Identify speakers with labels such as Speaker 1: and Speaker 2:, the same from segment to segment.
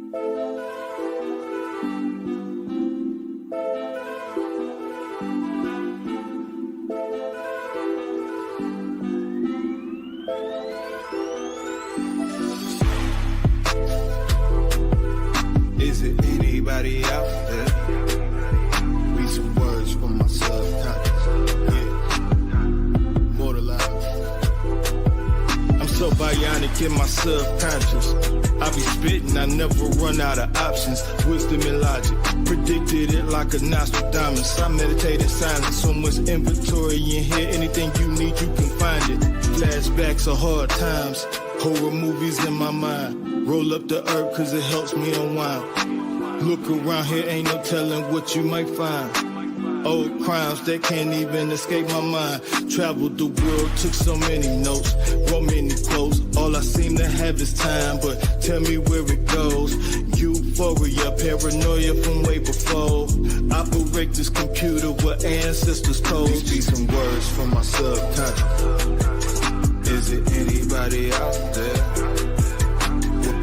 Speaker 1: Is it anybody out there? Read some words from my subconscious. Yeah. Mortalized. I'm so bionic in my subconscious. I be spitting, I never run out of options. Wisdom and logic, predicted it like a Nostradamus. I meditate in silence, so much inventory in here. Anything you need, you can find it. Flashbacks of hard times, horror movies in my mind. Roll up the herb cause it helps me unwind. Look around here, ain't no telling what you might find. Old crimes that can't even escape my mind. Traveled the world, took so many notes, wrote many quotes. All I seem to have is time, but tell me where it goes. Euphoria, paranoia from way before. Operate this computer with ancestors' codes. These be some words from my subconscious. Is it anybody out there?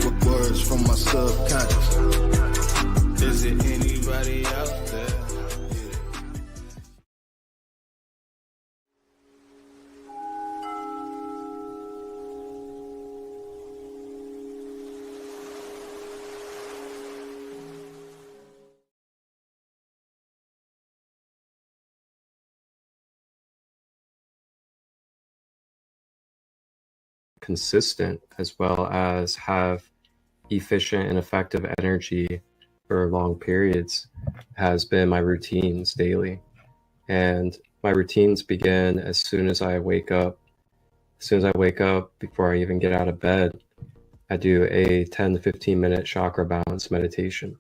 Speaker 1: What words from my subconscious? Is it anybody out there?
Speaker 2: Consistent, as well as have efficient and effective energy for long periods, has been my routines daily. And my routines begin as soon as I wake up. As soon as I wake up, before I even get out of bed, I do a 10 to 15 minute chakra balance meditation.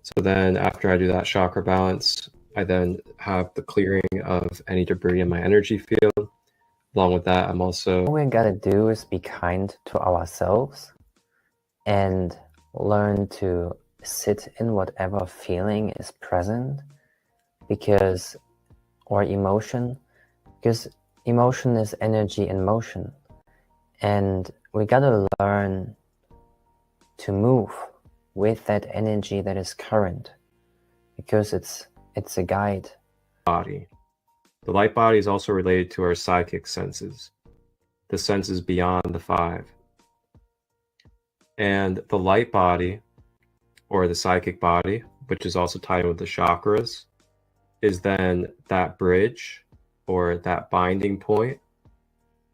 Speaker 2: So then after I do that chakra balance, I then have the clearing of any debris in my energy field. Along with that, I'm also...
Speaker 3: All we gotta do is be kind to ourselves and learn to sit in whatever feeling is present, because emotion is energy in motion, and we gotta learn to move with that energy that is current, because it's a guide.
Speaker 2: Body. The light body is also related to our psychic senses, the senses beyond the five. And the light body, or the psychic body, which is also tied with the chakras, is then that bridge, or that binding point,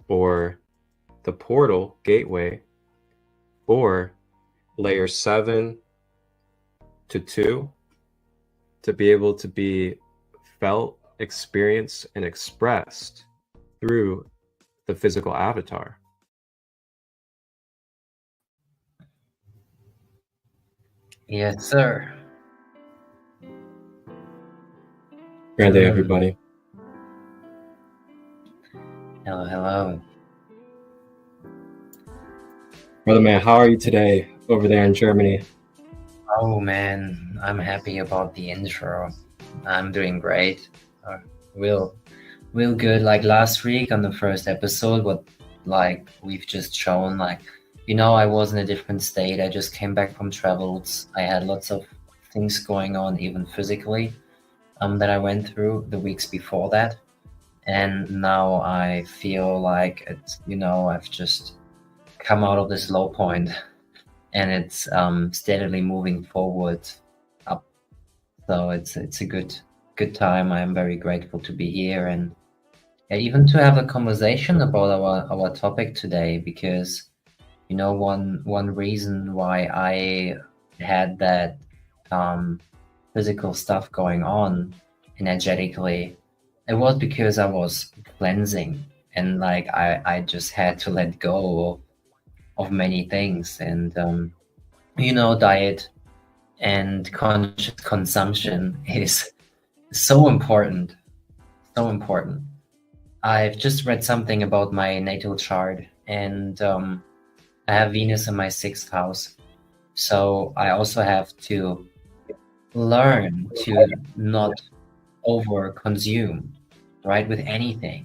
Speaker 2: or the portal, gateway, or layer 7 to 2, to be able to be felt, experienced, and expressed through the physical avatar.
Speaker 4: Yes, sir.
Speaker 2: Good day, everybody.
Speaker 4: Hello, hello.
Speaker 2: Brother man, how are you today over there in Germany?
Speaker 4: Oh man, I'm happy about the intro. I'm doing great. Real good. Like last week on the first episode, what like we've just shown, like, you know, I was in a different state. I just came back from travels. I had lots of things going on, even physically, that I went through the weeks before that. And now I feel like it's, you know, I've just come out of this low point and it's steadily moving forward up. So it's a good time. I'm very grateful to be here, and even to have a conversation about our topic today, because, you know, one reason why I had that physical stuff going on energetically, it was because I was cleansing, and like I just had to let go of many things, and you know, diet and conscious consumption is so important. I've just read something about my natal chart, and I have Venus in my 6th house, so I also have to learn to not over consume, right, with anything,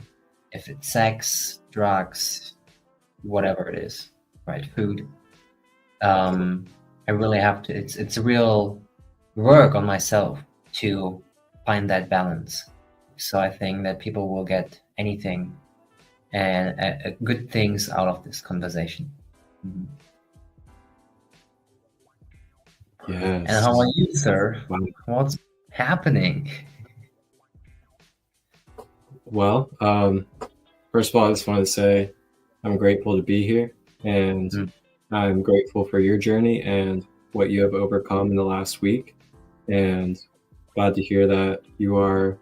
Speaker 4: if it's sex, drugs, whatever it is, right, food. I really have to. It's a real work on myself to find that balance. So I think that people will get anything and good things out of this conversation. Mhm.
Speaker 2: Yes.
Speaker 4: And how are you, sir?
Speaker 2: Wow.
Speaker 4: What's happening?
Speaker 2: Well, first of all, I just wanted to say I'm grateful to be here, and
Speaker 4: Mm.
Speaker 2: I'm grateful for your journey and what you have overcome in the last week, and glad to hear that you are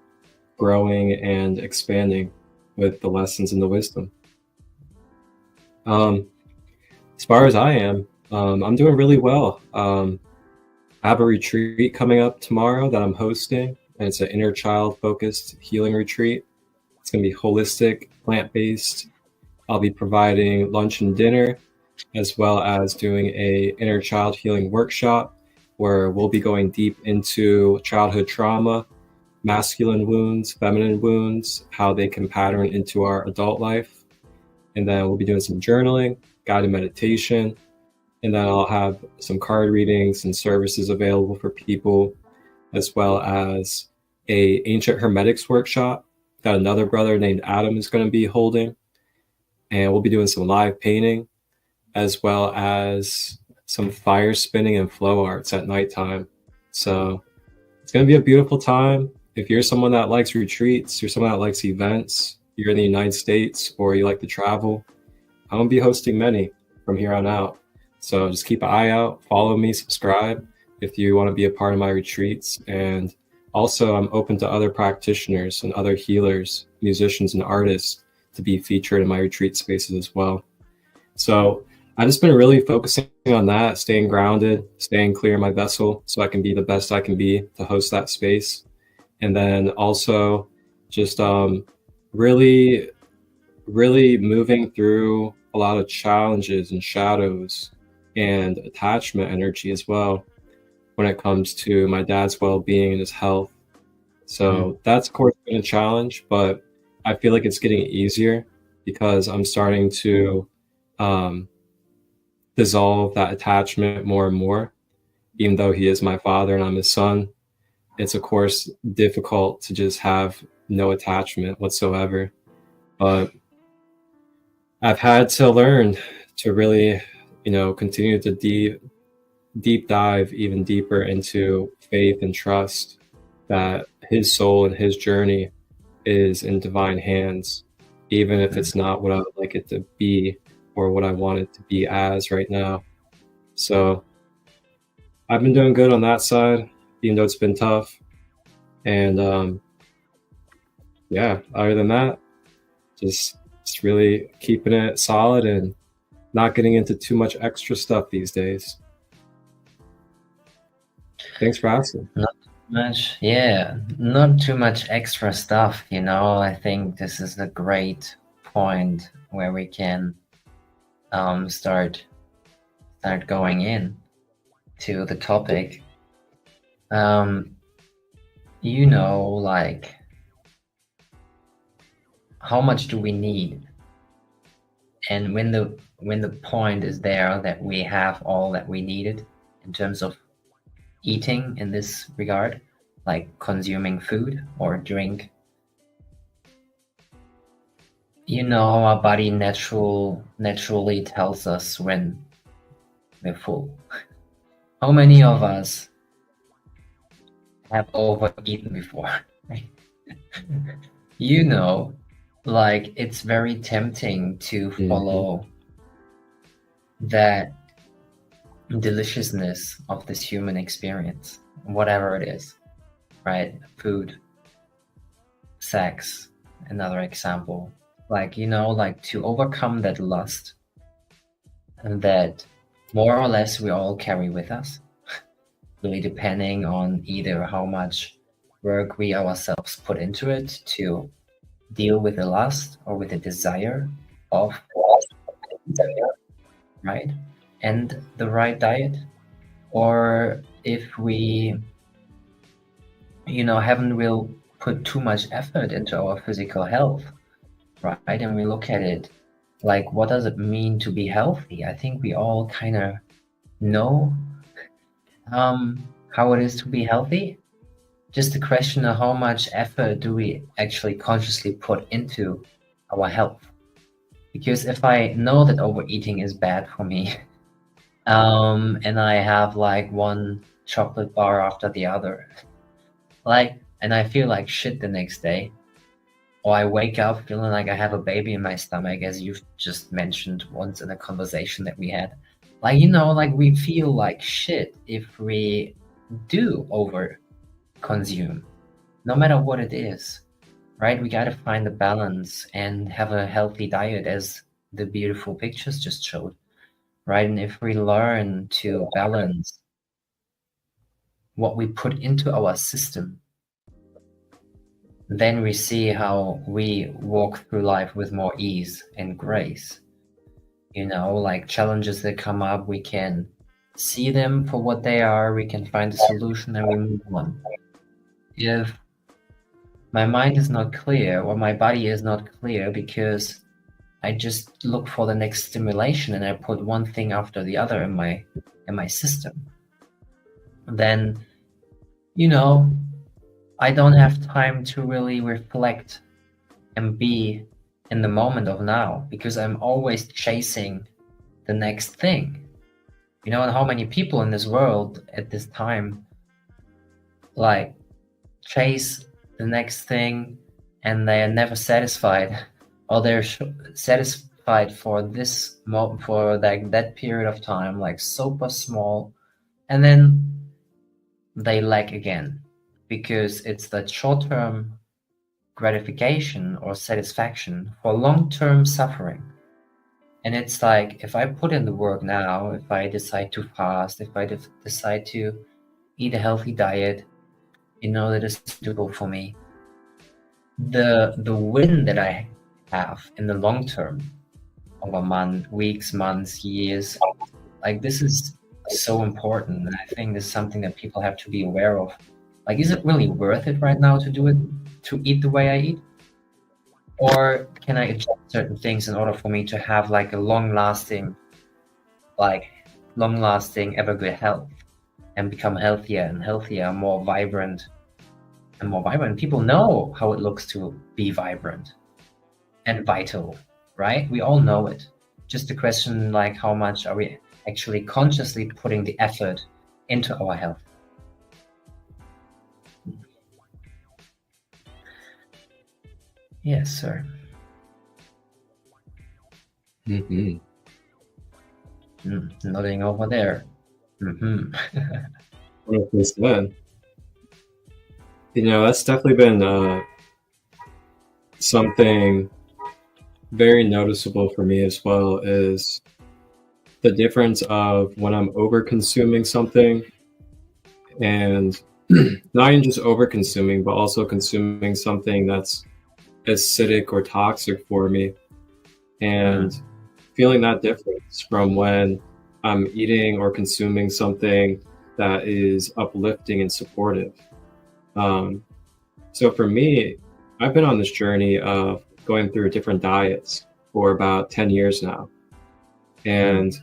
Speaker 2: growing and expanding with the lessons and the wisdom. As far as I am, I'm doing really well. I have a retreat coming up tomorrow that I'm hosting, and it's an inner child focused healing retreat. It's going to be holistic, plant-based. I'll be providing lunch and dinner, as well as doing a inner child healing workshop where we'll be going deep into childhood trauma, masculine wounds, feminine wounds, how they can pattern into our adult life. And then we'll be doing some journaling, guided meditation, and then I'll have some card readings and services available for people, as well as a ancient hermetics workshop that another brother named Adam is going to be holding. And we'll be doing some live painting, as well as some fire spinning and flow arts at nighttime. So it's going to be a beautiful time. If you're someone that likes retreats, you're someone that likes events, you're in the United States, or you like to travel, I'm going to be hosting many from here on out. So just keep an eye out, follow me, subscribe if you want to be a part of my retreats. And also, I'm open to other practitioners and other healers, musicians, and artists to be featured in my retreat spaces as well. So I've just been really focusing on that, staying grounded, staying clear in my vessel so I can be the best I can be to host that space. And then also just really moving through a lot of challenges and shadows and attachment energy as well when it comes to my dad's well-being and his health. So that's of course been a challenge, but I feel like it's getting easier because I'm starting to dissolve that attachment more and more. Even though he is my father and I'm his son, it's of course difficult to just have no attachment whatsoever. But I've had to learn to really, continue to deep dive even deeper into faith and trust that his soul and his journey is in divine hands, even if it's not what I would like it to be or what I want it to be as right now. So I've been doing good on that side, even though it's been tough. And other than that, just really keeping it solid and not getting into too much extra stuff these days. Thanks for asking.
Speaker 4: Not too much extra stuff, I think this is a great point where we can start going in to the topic. Like, how much do we need? And when the point is there that we have all that we needed in terms of eating in this regard, like consuming food or drink, our body naturally tells us when we're full. How many of us have overeaten before? Like, it's very tempting to follow that deliciousness of this human experience, whatever it is, right? Food, sex, another example. Like, to overcome that lust and that more or less we all carry with us, really depending on either how much work we ourselves put into it to deal with the lust or with the desire of, right? And the right diet, or if we haven't really put too much effort into our physical health, right? And we look at it like, what does it mean to be healthy? I think we all kind of know how it is to be healthy. Just a question of how much effort do we actually consciously put into our health. Because if I know that overeating is bad for me, and I have like one chocolate bar after the other, and I feel like shit the next day, or I wake up feeling like I have a baby in my stomach, as you've just mentioned once in a conversation that we had. We feel like shit if we do over consume, no matter what it is, right? We got to find a balance and have a healthy diet, as the beautiful pictures just showed, right? And if we learn to balance what we put into our system, then we see how we walk through life with more ease and grace. Like challenges that come up, we can see them for what they are, we can find a solution, and we move on. If my mind is not clear, or my body is not clear, because I just look for the next stimulation and I put one thing after the other in my system, then I don't have time to really reflect and be in the moment of now, because I'm always chasing the next thing. And how many people in this world at this time chase the next thing, and they are never satisfied, or they're satisfied for this for that period of time, super small, and then they lack again, because it's that short-term gratification or satisfaction for long-term suffering. And it's like, if I put in the work now, if I decide to fast, if I decide to eat a healthy diet, that is suitable for me, the win that I have in the long term, over weeks, months, years, this is so important. And I think this is something that people have to be aware of. Is it really worth it right now to eat the way I eat? Or can I adjust certain things in order for me to have a long-lasting, ever good health, and become healthier and healthier, more vibrant and more vibrant? People know how it looks to be vibrant and vital, right? We all know it. Just a question how much are we actually consciously putting the effort into our health? Yes, sir.
Speaker 2: Mm-hmm.
Speaker 4: Nodding over there.
Speaker 2: 100%. That's definitely been something very noticeable for me as well, is the difference of when I'm over consuming something, and not even just over consuming, but also consuming something that's acidic or toxic for me, and feeling that difference from when I'm eating or consuming something that is uplifting and supportive. So for me, I've been on this journey of going through different diets for about 10 years now. And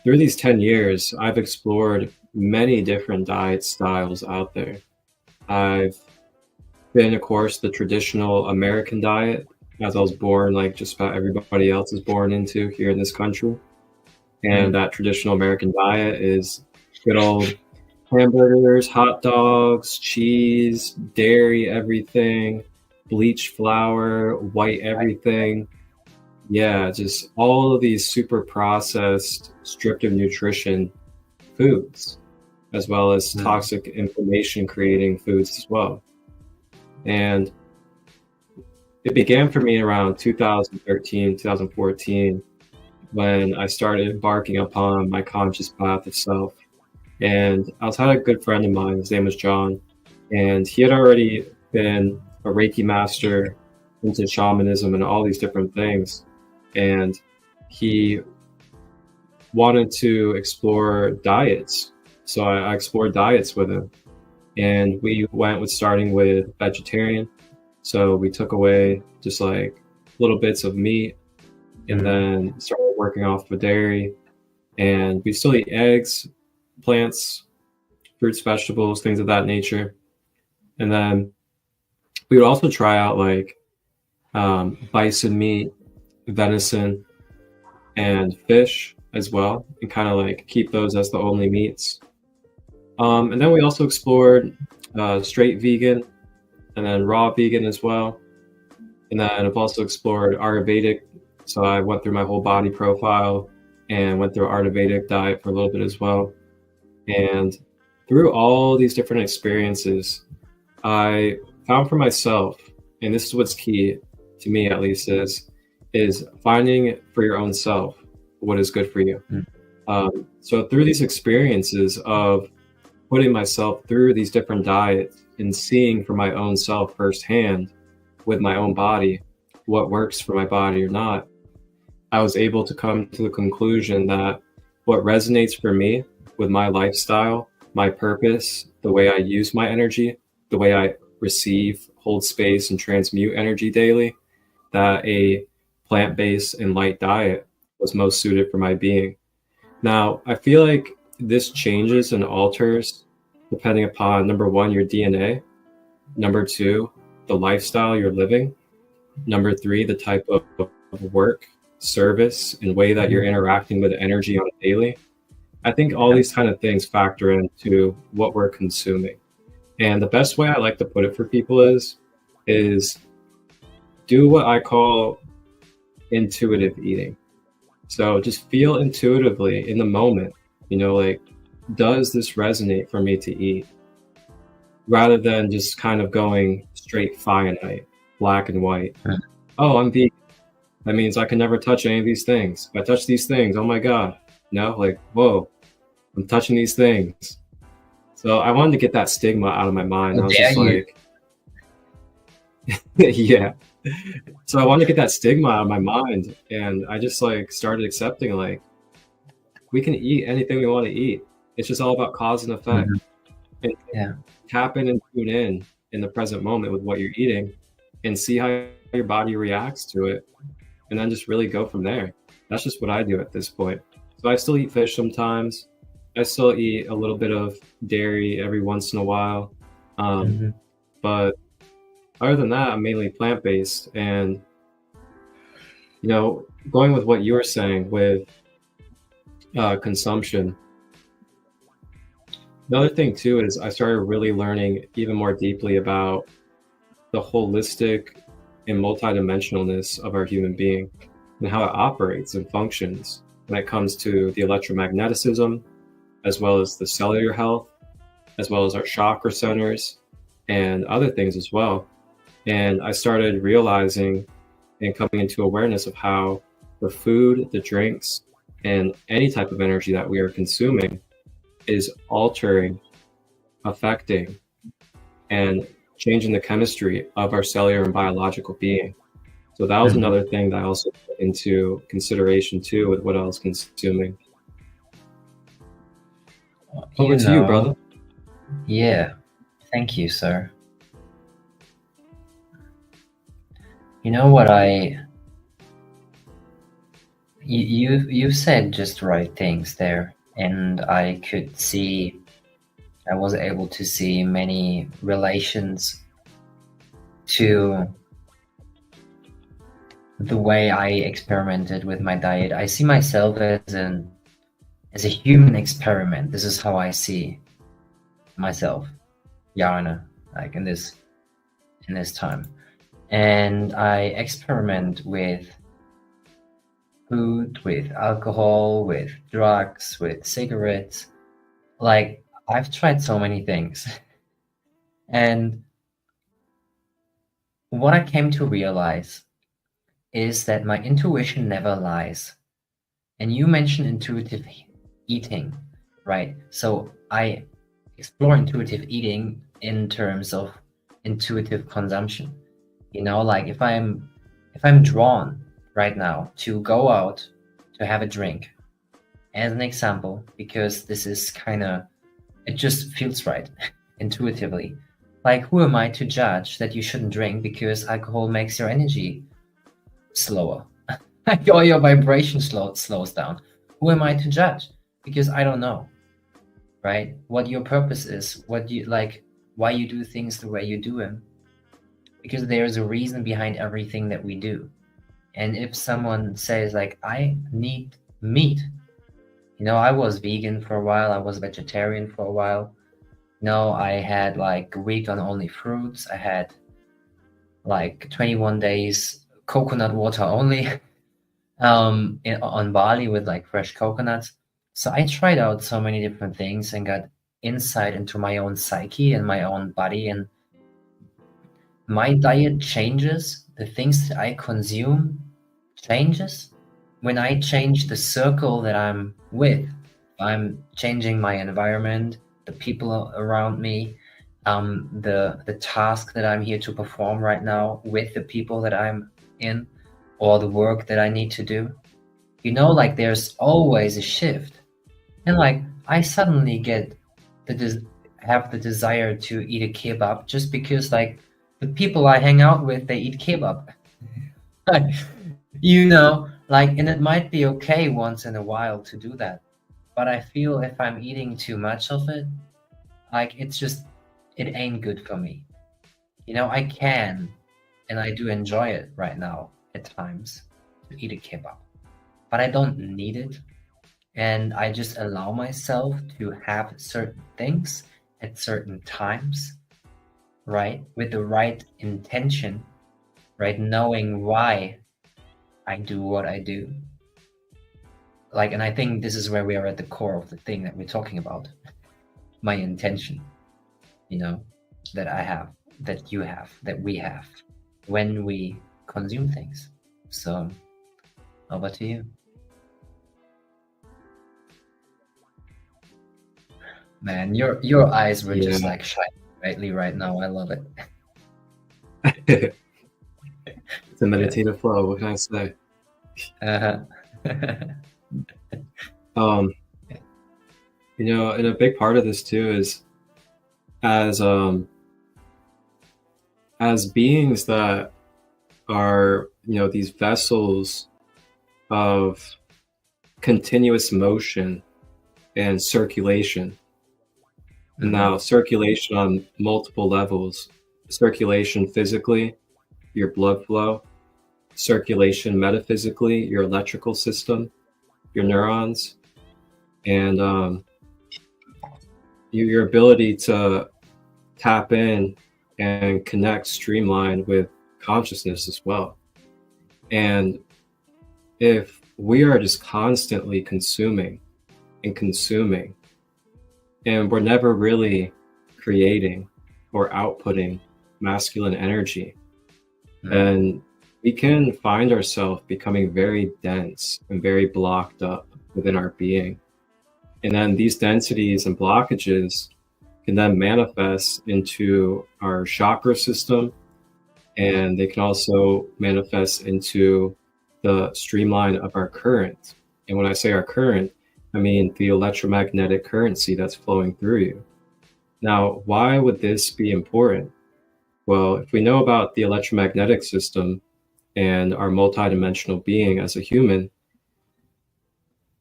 Speaker 2: through these 10 years, I've explored many different diet styles out there. I've been, of course, the traditional American diet, as I was born, like just about everybody else is born into here in this country. And that traditional American diet is good old hamburgers, hot dogs, cheese, dairy, everything, bleached flour, white everything. Yeah, just all of these super processed, stripped of nutrition foods, as well as toxic inflammation creating foods as well. And it began for me around 2013, 2014, when I started embarking upon my conscious path of self. And I had a good friend of mine, his name was John, and he had already been a Reiki master into shamanism and all these different things. And he wanted to explore diets. So I explored diets with him. And we went with starting with vegetarian. So we took away just like little bits of meat, and then started working off with dairy. And we still eat eggs, plants, fruits, vegetables, things of that nature. And then we would also try out like bison meat, venison, and fish as well, and kind of like keep those as the only meats. And then we also explored straight vegan and then raw vegan as well. And then I've also explored Ayurvedic. So I went through my whole body profile and went through Ayurvedic diet for a little bit as well. And through all these different experiences, I found for myself, and this is what's key to me at least, is finding for your own self what is good for you. So through these experiences of putting myself through these different diets and seeing for my own self firsthand with my own body what works for my body or not, I was able to come to the conclusion that what resonates for me with my lifestyle, my purpose, the way I use my energy, the way I receive, hold space, and transmute energy daily, that a plant-based and light diet was most suited for my being. Now, I feel like this changes and alters depending upon, number one, your DNA, number two, the lifestyle you're living, number three, the type of work, service, and way that you're interacting with energy on a daily. I think all these kind of things factor into what we're consuming. And the best way I like to put it for people is do what I call intuitive eating. So just feel intuitively in the moment, like, does this resonate for me to eat? Rather than just kind of going straight finite, black and white. Oh, I'm vegan. That means I can never touch any of these things. If I touch these things, oh my God. No, like, whoa, I'm touching these things. So I wanted to get that stigma out of my mind. I was just like, yeah. So I wanted to get that stigma out of my mind. And I just like started accepting, like, we can eat anything we want to eat. It's just all about cause and effect. And tap in and tune in the present moment with what you're eating and see how your body reacts to it. And then just really go from there. That's just what I do at this point. So I still eat fish sometimes. I still eat a little bit of dairy every once in a while. But other than that, I'm mainly plant-based. And, going with what you were saying with consumption, another thing too is I started really learning even more deeply about the holistic and multidimensionalness of our human being and how it operates and functions when it comes to the electromagnetism, as well as the cellular health, as well as our chakra centers and other things as well. And I started realizing and coming into awareness of how the food, the drinks, and any type of energy that we are consuming is altering, affecting, and changing the chemistry of our cellular and biological being. So that was another thing that I also put into consideration too with what I was consuming. Over to you, brother.
Speaker 4: Yeah, thank you, sir. You know what you said just right things there, and I was able to see many relations to the way I experimented with my diet. I see myself as a human experiment. This is how I see myself, Jarne, like in this time. And I experiment with food, with alcohol, with drugs, with cigarettes. Like, I've tried so many things. And what I came to realize is that my intuition never lies. And you mentioned intuitive eating, right? So I explore intuitive eating in terms of intuitive consumption. Like if I'm drawn right now to go out to have a drink, as an example, because this is it just feels right intuitively. Like, who am I to judge that you shouldn't drink because alcohol makes your energy slower or your vibration slows down? Who am I to judge? Because I don't know. right? What your purpose is, what you like, why you do things the way you do them. Because there's a reason behind everything that we do. And if someone says like, I need meat, you know, I was vegan for a while, I was vegetarian for a while. No, I had like a week on only fruits. I had like 21 days coconut water only on Bali with like fresh coconuts. So I tried out so many different things and got insight into my own psyche and my own body, and my diet changes. The things that I consume changes when I change the circle that I'm with. I'm changing my environment, the people around me, the task that I'm here to perform right now with the people that I'm in, or the work that I need to do. You know, like there's always a shift, and like I suddenly get have the desire to eat a kebab just because like the people I hang out with, they eat kebab. You know, like, and it might be okay once in a while to do that, but I feel if I'm eating too much of it, like it ain't good for me. You know, I can, and I do enjoy it right now at times to eat a kebab, but I don't need it. And I just allow myself to have certain things at certain times, right? With the right intention, right? Knowing why I do what I do. Like, and I think this is where we are at the core of the thing that we're talking about. My intention, you know, that I have, that you have, that we have when we consume things. So, over to you. Man, your eyes were just like shining brightly right now. I love it.
Speaker 2: It's a meditative flow. What can I say? You know, and a big part of this too is as beings that are, you know, these vessels of continuous motion and circulation. And now circulation on multiple levels, circulation physically, your blood flow, circulation metaphysically, your electrical system, your neurons, and your ability to tap in and connect, streamline with consciousness as well. And if we are just constantly consuming and consuming, and we're never really creating or outputting masculine energy, and we can find ourselves becoming very dense and very blocked up within our being. And then these densities and blockages can then manifest into our chakra system, and they can also manifest into the streamline of our current. And when I say our current, I mean the electromagnetic currency that's flowing through you. Now, why would this be important? Well, if we know about the electromagnetic system and our multidimensional being as a human,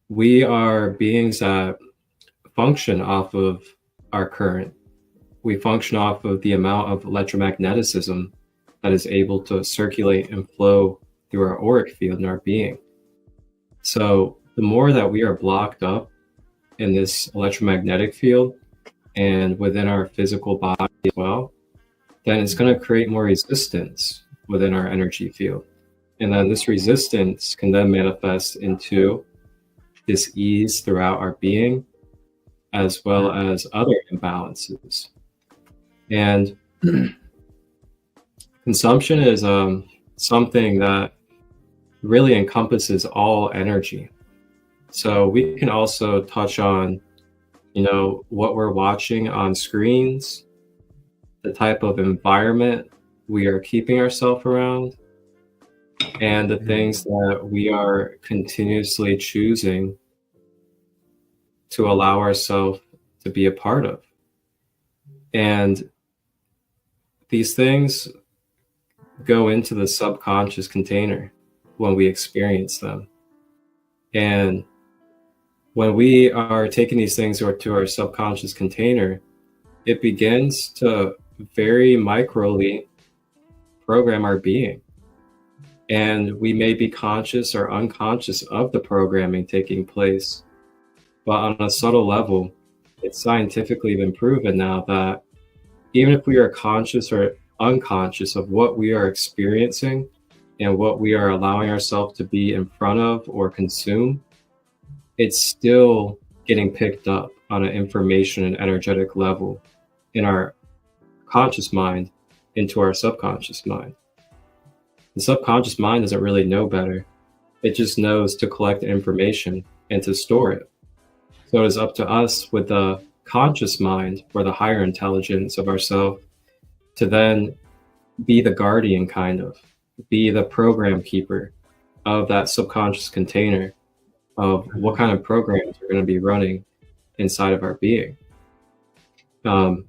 Speaker 2: we are beings that function off of our current. We function off of the amount of electromagnetism that is able to circulate and flow through our auric field in our being. So the more that we are blocked up in this electromagnetic field and within our physical body as well, then it's going to create more resistance within our energy field. And then this resistance can then manifest into this ease throughout our being, as well as other imbalances. And consumption is something that really encompasses all energy. So we can also touch on, you know, what we're watching on screens, the type of environment we are keeping ourselves around, and the things that we are continuously choosing to allow ourselves to be a part of. And these things go into the subconscious container when we experience them. And when we are taking these things to our subconscious container, it begins to very microly program our being. And we may be conscious or unconscious of the programming taking place. But on a subtle level, it's scientifically been proven now that even if we are conscious or unconscious of what we are experiencing and what we are allowing ourselves to be in front of or consume, it's still getting picked up on an information and energetic level in our conscious mind into our subconscious mind. The subconscious mind doesn't really know better. It just knows to collect information and to store it. So it is up to us with the conscious mind or the higher intelligence of ourselves to then be the guardian, kind of, be the program keeper of that subconscious container of what kind of programs are going to be running inside of our being. And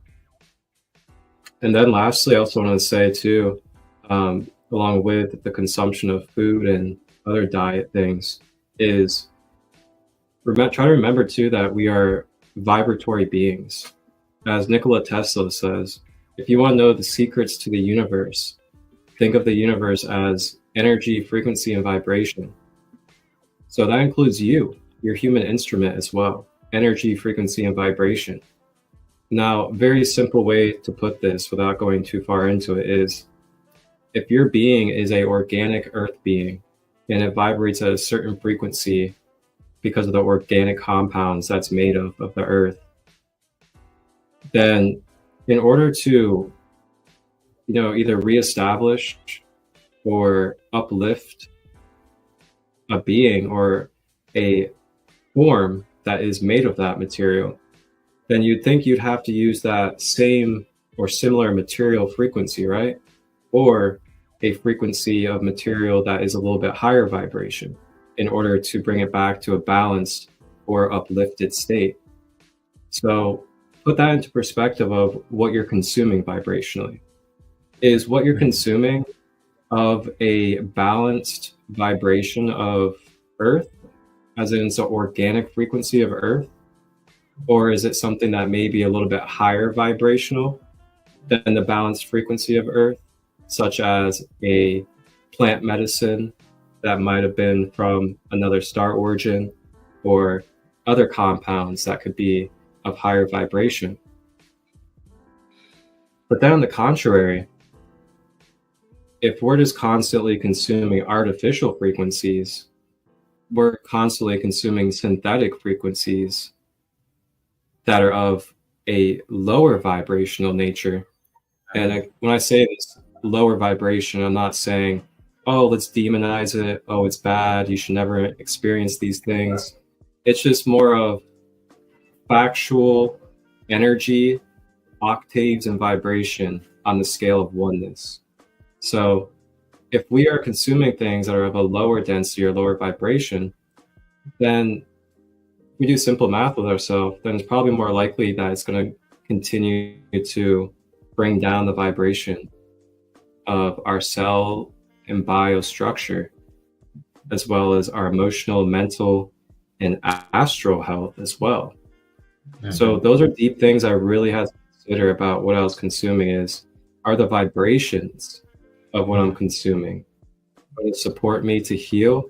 Speaker 2: then lastly, I also want to say too, along with the consumption of food and other diet things, is try to remember too that we are vibratory beings. As Nikola Tesla says, if you want to know the secrets to the universe, think of the universe as energy, frequency, and vibration. So that includes you, your human instrument as well, energy, frequency, and vibration. Now, very simple way to put this without going too far into it is, if your being is a organic earth being and it vibrates at a certain frequency because of the organic compounds that's made of the earth, then in order to, either reestablish or uplift a being or a form that is made of that material, then you'd think you'd have to use that same or similar material frequency, right? Or a frequency of material that is a little bit higher vibration in order to bring it back to a balanced or uplifted state. So put that into perspective of what you're consuming vibrationally. Is what you're consuming of a balanced vibration of earth, as in it's an organic frequency of earth? Or is it something that may be a little bit higher vibrational than the balanced frequency of earth, such as a plant medicine that might have been from another star origin, or other compounds that could be of higher vibration? But then on the contrary, if we're just constantly consuming artificial frequencies, we're constantly consuming synthetic frequencies that are of a lower vibrational nature. And when I say this lower vibration, I'm not saying, oh, let's demonize it, oh, it's bad, you should never experience these things. It's just more of factual energy, octaves, and vibration on the scale of oneness. So if we are consuming things that are of a lower density or lower vibration, then we do simple math with ourselves, then it's probably more likely that it's going to continue to bring down the vibration of our cell and biostructure, as well as our emotional, mental, and astral health as well. Mm-hmm. So those are deep things I really had to consider about what I was consuming. Are the vibrations of what I'm consuming going to support me to heal,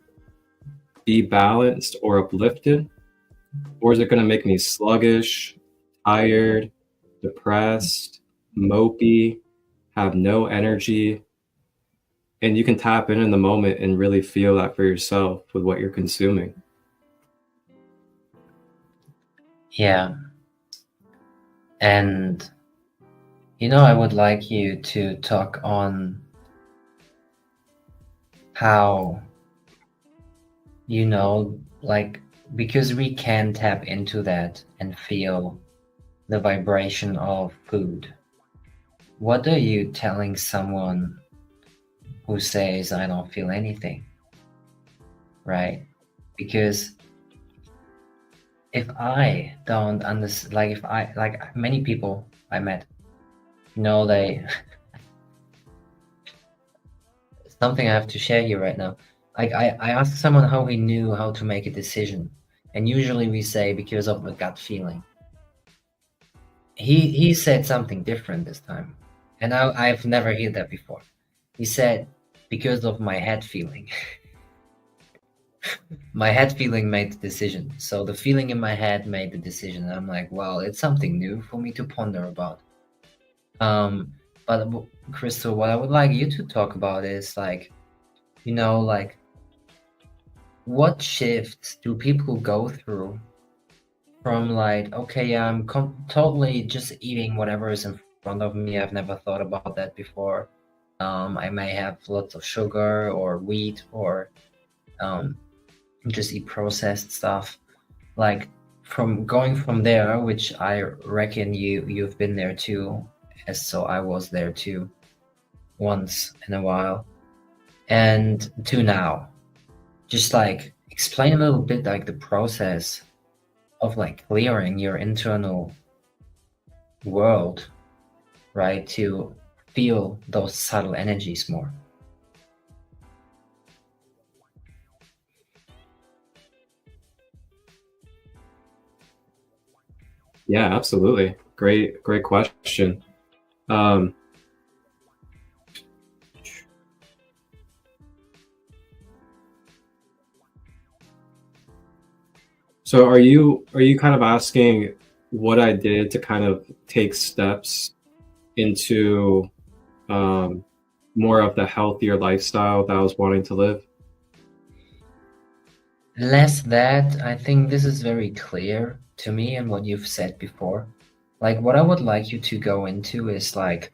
Speaker 2: be balanced, or uplifted? Or is it going to make me sluggish, tired, depressed, mopey, have no energy? And you can tap in the moment and really feel that for yourself with what you're consuming.
Speaker 4: Yeah. And, I would like you to talk on how, because we can tap into that and feel the vibration of food. What are you telling someone who says, I don't feel anything, right? Because if I don't understand, many people I met, they, something I have to share here right now. I asked someone how he knew how to make a decision. And usually we say because of a gut feeling. He said something different this time, and I've never heard that before. He said because of my head feeling. My head feeling made the decision. So the feeling in my head made the decision. And I'm like, well, it's something new for me to ponder about. But Christo, what I would like you to talk about is like, you know, like what shifts do people go through from like, okay, I'm totally just eating whatever is in front of me. I've never thought about that before. I may have lots of sugar or wheat or just eat processed stuff. Like from going from there, which I reckon you've been there too, as so I was there too, once in a while, and to now. Just like explain a little bit like the process of like clearing your internal world, right, to feel those subtle energies more.
Speaker 2: Yeah, absolutely. Great question. So are you kind of asking what I did to kind of take steps into more of the healthier lifestyle that I was wanting to live?
Speaker 4: Less that, I think this is very clear to me and what you've said before. Like what I would like you to go into is like,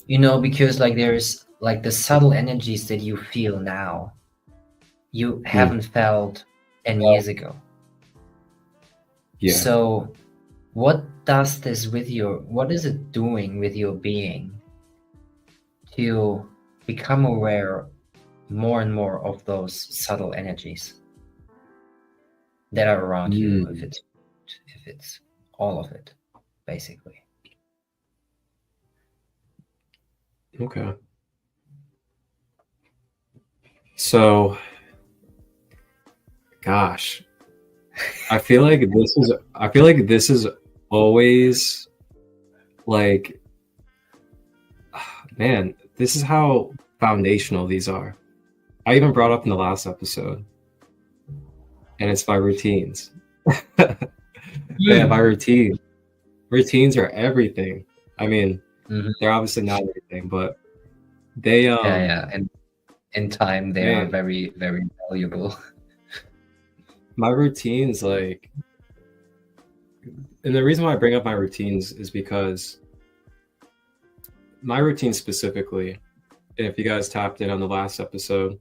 Speaker 4: you know, because like there's like the subtle energies that you feel now, you haven't felt 10 years ago.
Speaker 2: Yeah.
Speaker 4: So what does this with your, what is it doing with your being to become aware more and more of those subtle energies that are around you, if it's all of it, basically.
Speaker 2: Okay. So, gosh, I feel like this is always like, man, this is how foundational these are. I even brought up in the last episode, and it's my routines. Yeah, my routines are everything. I mean, they're obviously not everything, but they
Speaker 4: and in time they are very, very valuable.
Speaker 2: My routines, like, and the reason why I bring up my routines is because my routine specifically, and if you guys tapped in on the last episode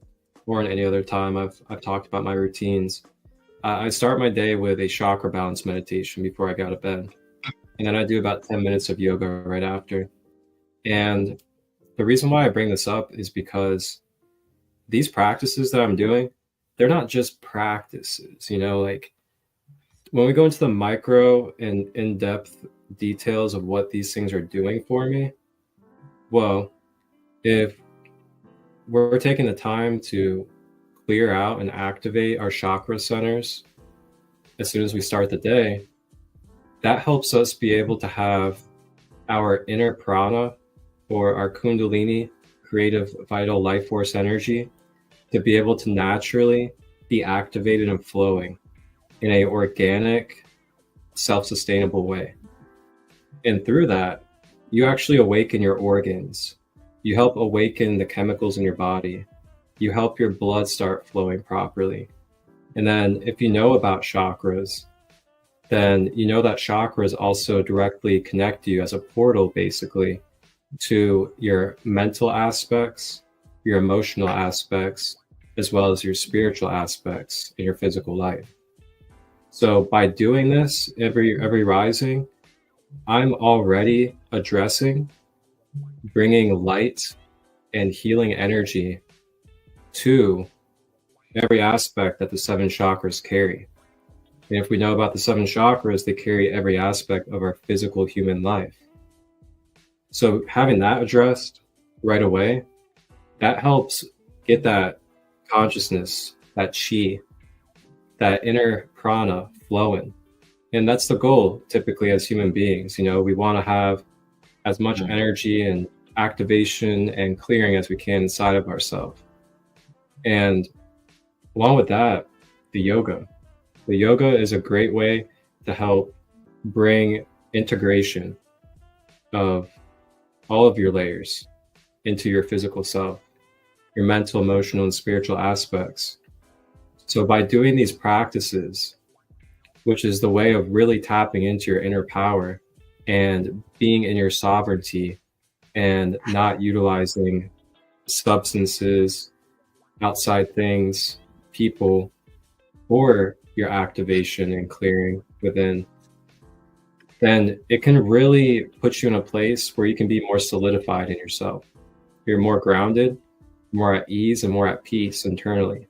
Speaker 2: or in any other time I've talked about my routines, I start my day with a chakra balance meditation before I go to bed, and then I do about 10 minutes of yoga right after. And the reason why I bring this up is because these practices that I'm doing, they're not just practices, you know, like when we go into the micro and in-depth details of what these things are doing for me, well, if we're taking the time to clear out and activate our chakra centers as soon as we start the day, that helps us be able to have our inner prana, or our kundalini, creative vital life force energy, to be able to naturally be activated and flowing in a organic, self-sustainable way. And through that, you actually awaken your organs. You help awaken the chemicals in your body. You help your blood start flowing properly. And then if you know about chakras, then you know that chakras also directly connect you as a portal, basically, to your mental aspects, your emotional aspects, as well as your spiritual aspects in your physical life. So by doing this every rising, I'm already addressing, bringing light and healing energy to every aspect that the 7 chakras carry. And if we know about the 7 chakras, they carry every aspect of our physical human life. So having that addressed right away, that helps get that consciousness, that chi, that inner prana flowing. And that's the goal typically as human beings. You know, we want to have as much energy and activation and clearing as we can inside of ourselves. And along with that, the yoga. The yoga is a great way to help bring integration of all of your layers into your physical self, your mental, emotional, and spiritual aspects. So by doing these practices, which is the way of really tapping into your inner power and being in your sovereignty and not utilizing substances, outside things, people, or your activation and clearing within, then it can really put you in a place where you can be more solidified in yourself. You're more grounded, more at ease, and more at peace internally.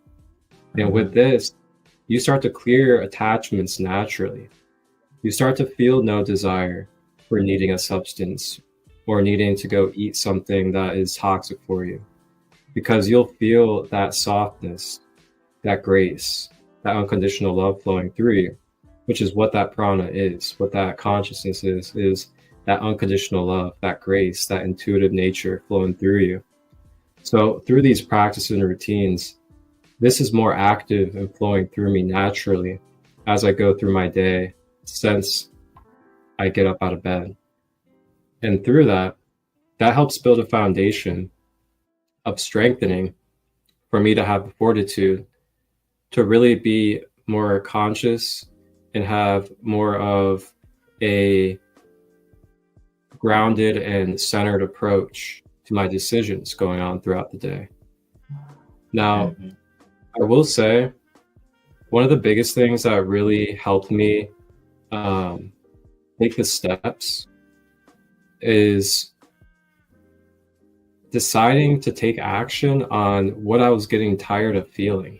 Speaker 2: And with this, you start to clear attachments naturally. You start to feel no desire for needing a substance or needing to go eat something that is toxic for you, because you'll feel that softness, that grace, that unconditional love flowing through you, which is what that prana is, what that consciousness is that unconditional love, that grace, that intuitive nature flowing through you. So through these practices and routines, this is more active and flowing through me naturally as I go through my day since I get up out of bed. And through that helps build a foundation of strengthening for me to have the fortitude to really be more conscious and have more of a grounded and centered approach to my decisions going on throughout the day. Now, I will say one of the biggest things that really helped me take the steps is deciding to take action on what I was getting tired of feeling.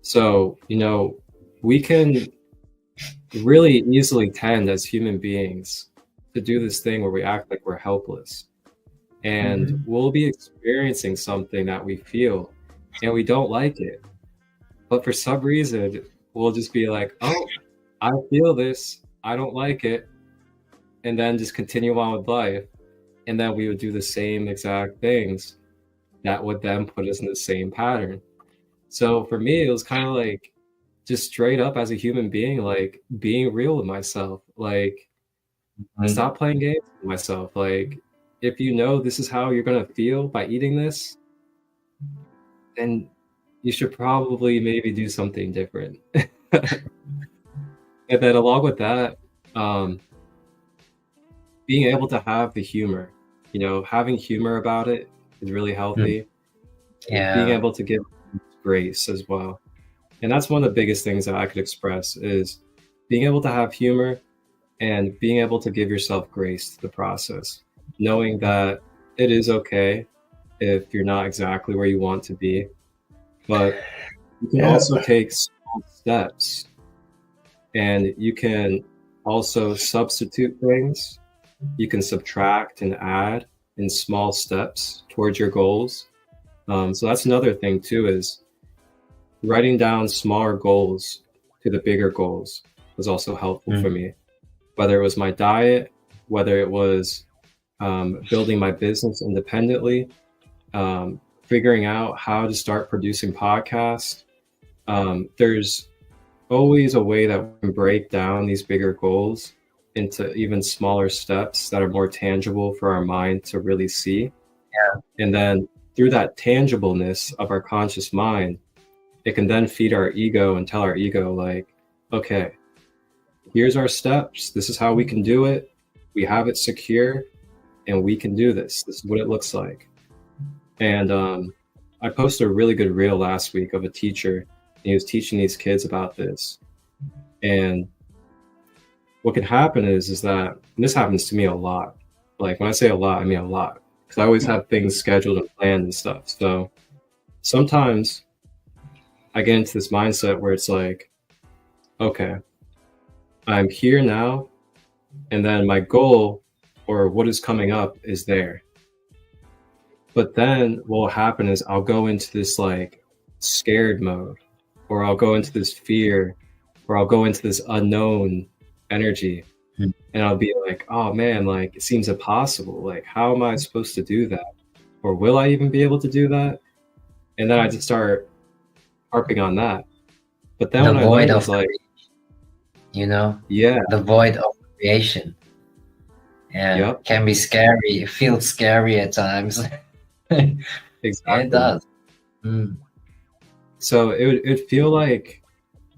Speaker 2: So, you know, we can really easily tend as human beings to do this thing where we act like we're helpless. And we'll be experiencing something that we feel and we don't like it. But for some reason, we'll just be like, oh, I feel this, I don't like it. And then just continue on with life. And then we would do the same exact things that would then put us in the same pattern. So for me, it was kind of like just straight up as a human being, like being real with myself, like stop playing games with myself. Like, if you know this is how you're going to feel by eating this, then you should probably maybe do something different. And then along with that, being able to have the humor, you know, having humor about it is really healthy.
Speaker 4: Yeah.
Speaker 2: Being able to give grace as well. And that's one of the biggest things that I could express is being able to have humor and being able to give yourself grace to the process, knowing that it is okay if you're not exactly where you want to be, but you can also take small steps and you can also substitute things. You can subtract and add in small steps towards your goals. So that's another thing too, is writing down smaller goals to the bigger goals was also helpful for me, whether it was my diet, whether it was building my business independently, figuring out how to start producing podcasts. There's always a way that we can break down these bigger goals into even smaller steps that are more tangible for our mind to really see.
Speaker 4: Yeah.
Speaker 2: And then through that tangibleness of our conscious mind, it can then feed our ego and tell our ego, like, okay, here's our steps. This is how we can do it. We have it secure and we can do this. This is what it looks like. And I posted a really good reel last week of a teacher, and he was teaching these kids about this. And what can happen is that, and this happens to me a lot. Like when I say a lot, I mean a lot, because I always have things scheduled and planned and stuff. So sometimes I get into this mindset where it's like, okay, I'm here now, and then my goal or what is coming up is there. But then what will happen is I'll go into this like scared mode or I'll go into this fear, or I'll go into this unknown energy. And I'll be like, oh man, like it seems impossible. Like, how am I supposed to do that? Or will I even be able to do that? And then I just start harping on that. But then
Speaker 4: The
Speaker 2: when I
Speaker 4: void
Speaker 2: learned
Speaker 4: of
Speaker 2: is like,
Speaker 4: the void of creation. Yeah,
Speaker 2: yep,
Speaker 4: can be scary. It feels scary at times.
Speaker 2: exactly.
Speaker 4: It does. Mm.
Speaker 2: So it would feel like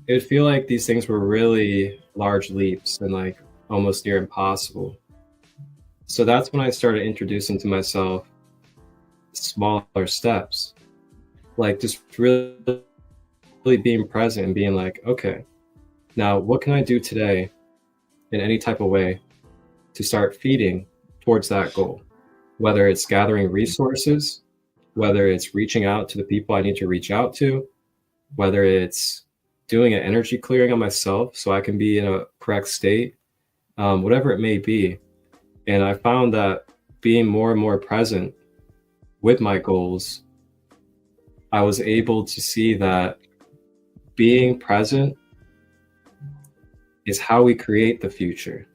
Speaker 2: these things were really large leaps and like almost near impossible. So that's when I started introducing to myself smaller steps, like just really being present and being like, okay, now what can I do today in any type of way to start feeding towards that goal? Whether it's gathering resources, whether it's reaching out to the people I need to reach out to, whether it's doing an energy clearing on myself so I can be in a correct state, whatever it may be. And I found that being more and more present with my goals, I was able to see that being present is how we create the future.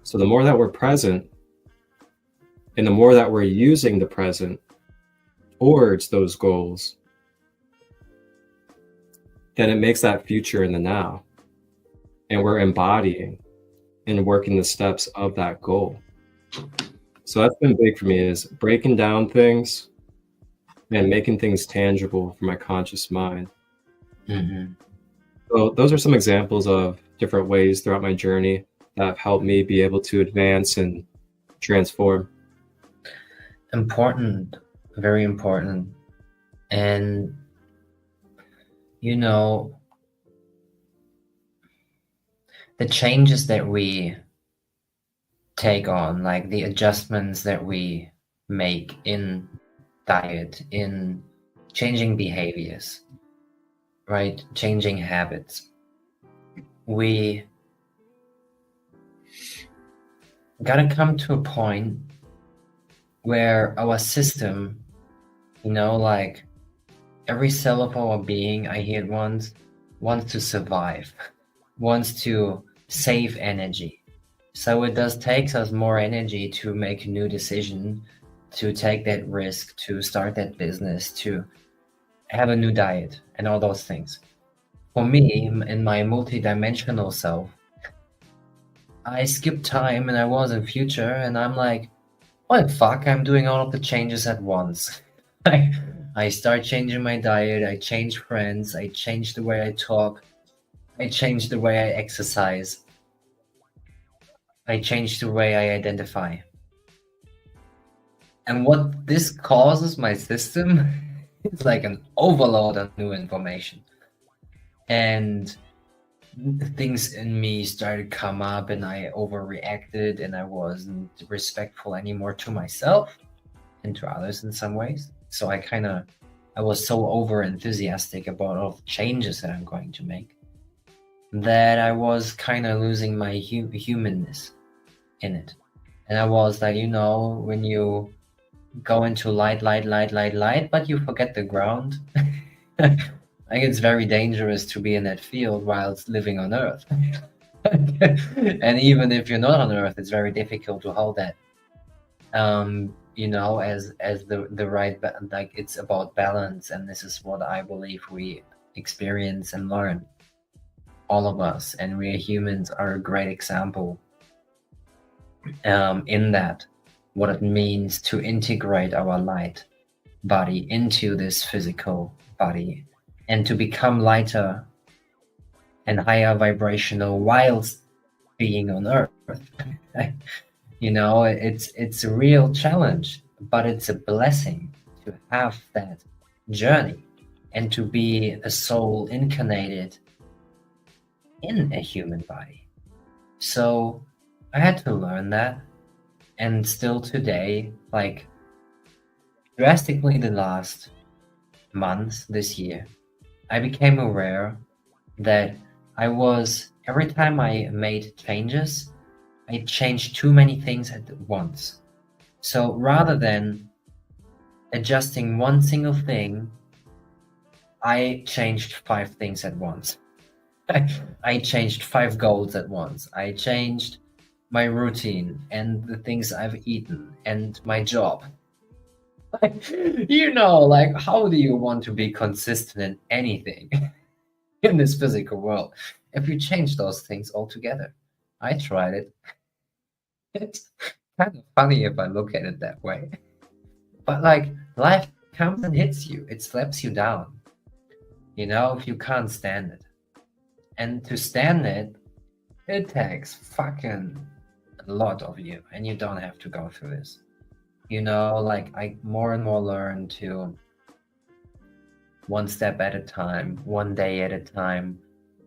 Speaker 2: So the more that we're present and the more that we're using the present towards those goals, then it makes that future in the now. And we're embodying and working the steps of that goal. So that's been big for me, is breaking down things and making things tangible for my conscious mind.
Speaker 4: Mm-hmm.
Speaker 2: So those are some examples of different ways throughout my journey that have helped me be able to advance and transform.
Speaker 4: Important, very important. And you know, the changes that we take on, like the adjustments that we make in diet, in changing behaviors, right? Changing habits. We gotta come to a point where our system, like every cell of our being, I hear it once, wants to survive, wants to save energy. So it does take us more energy to make a new decision, to take that risk, to start that business, to have a new diet and all those things. For me, in my multidimensional self, I skipped time and I was in future and I'm like, what the fuck, I'm doing all of the changes at once. I start changing my diet, I change friends, I change the way I talk, I change the way I exercise, I change the way I identify. And what this causes my system is like an overload of new information. And things in me started to come up and I overreacted and I wasn't respectful anymore to myself and to others in some ways. So I was so over enthusiastic about all the changes that I'm going to make that I was kind of losing my humanness in it. And I was like, when you go into light, but you forget the ground, like it's very dangerous to be in that field whilst living on Earth. And even if you're not on Earth, it's very difficult to hold that. As the right, like it's about balance, and this is what I believe we experience and learn, all of us, and we humans are a great example in that, what it means to integrate our light body into this physical body and to become lighter and higher vibrational whilst being on Earth. It's a real challenge, but it's a blessing to have that journey and to be a soul incarnated in a human body. So I had to learn that, and still today, like drastically the last month this year, I became aware that every time I made changes, I changed too many things at once. So rather than adjusting one single thing, I changed 5 things at once. I changed 5 goals at once. I changed my routine and the things I've eaten and my job. You know, like, how do you want to be consistent in anything in this physical world if you change those things altogether? I tried it. It's kind of funny if I look at it that way. But like, life comes and hits you. It slaps you down. You know, if you can't stand it. And to stand it, it takes fucking a lot of you. And you don't have to go through this. You know, like, I more and more learn to one step at a time, one day at a time,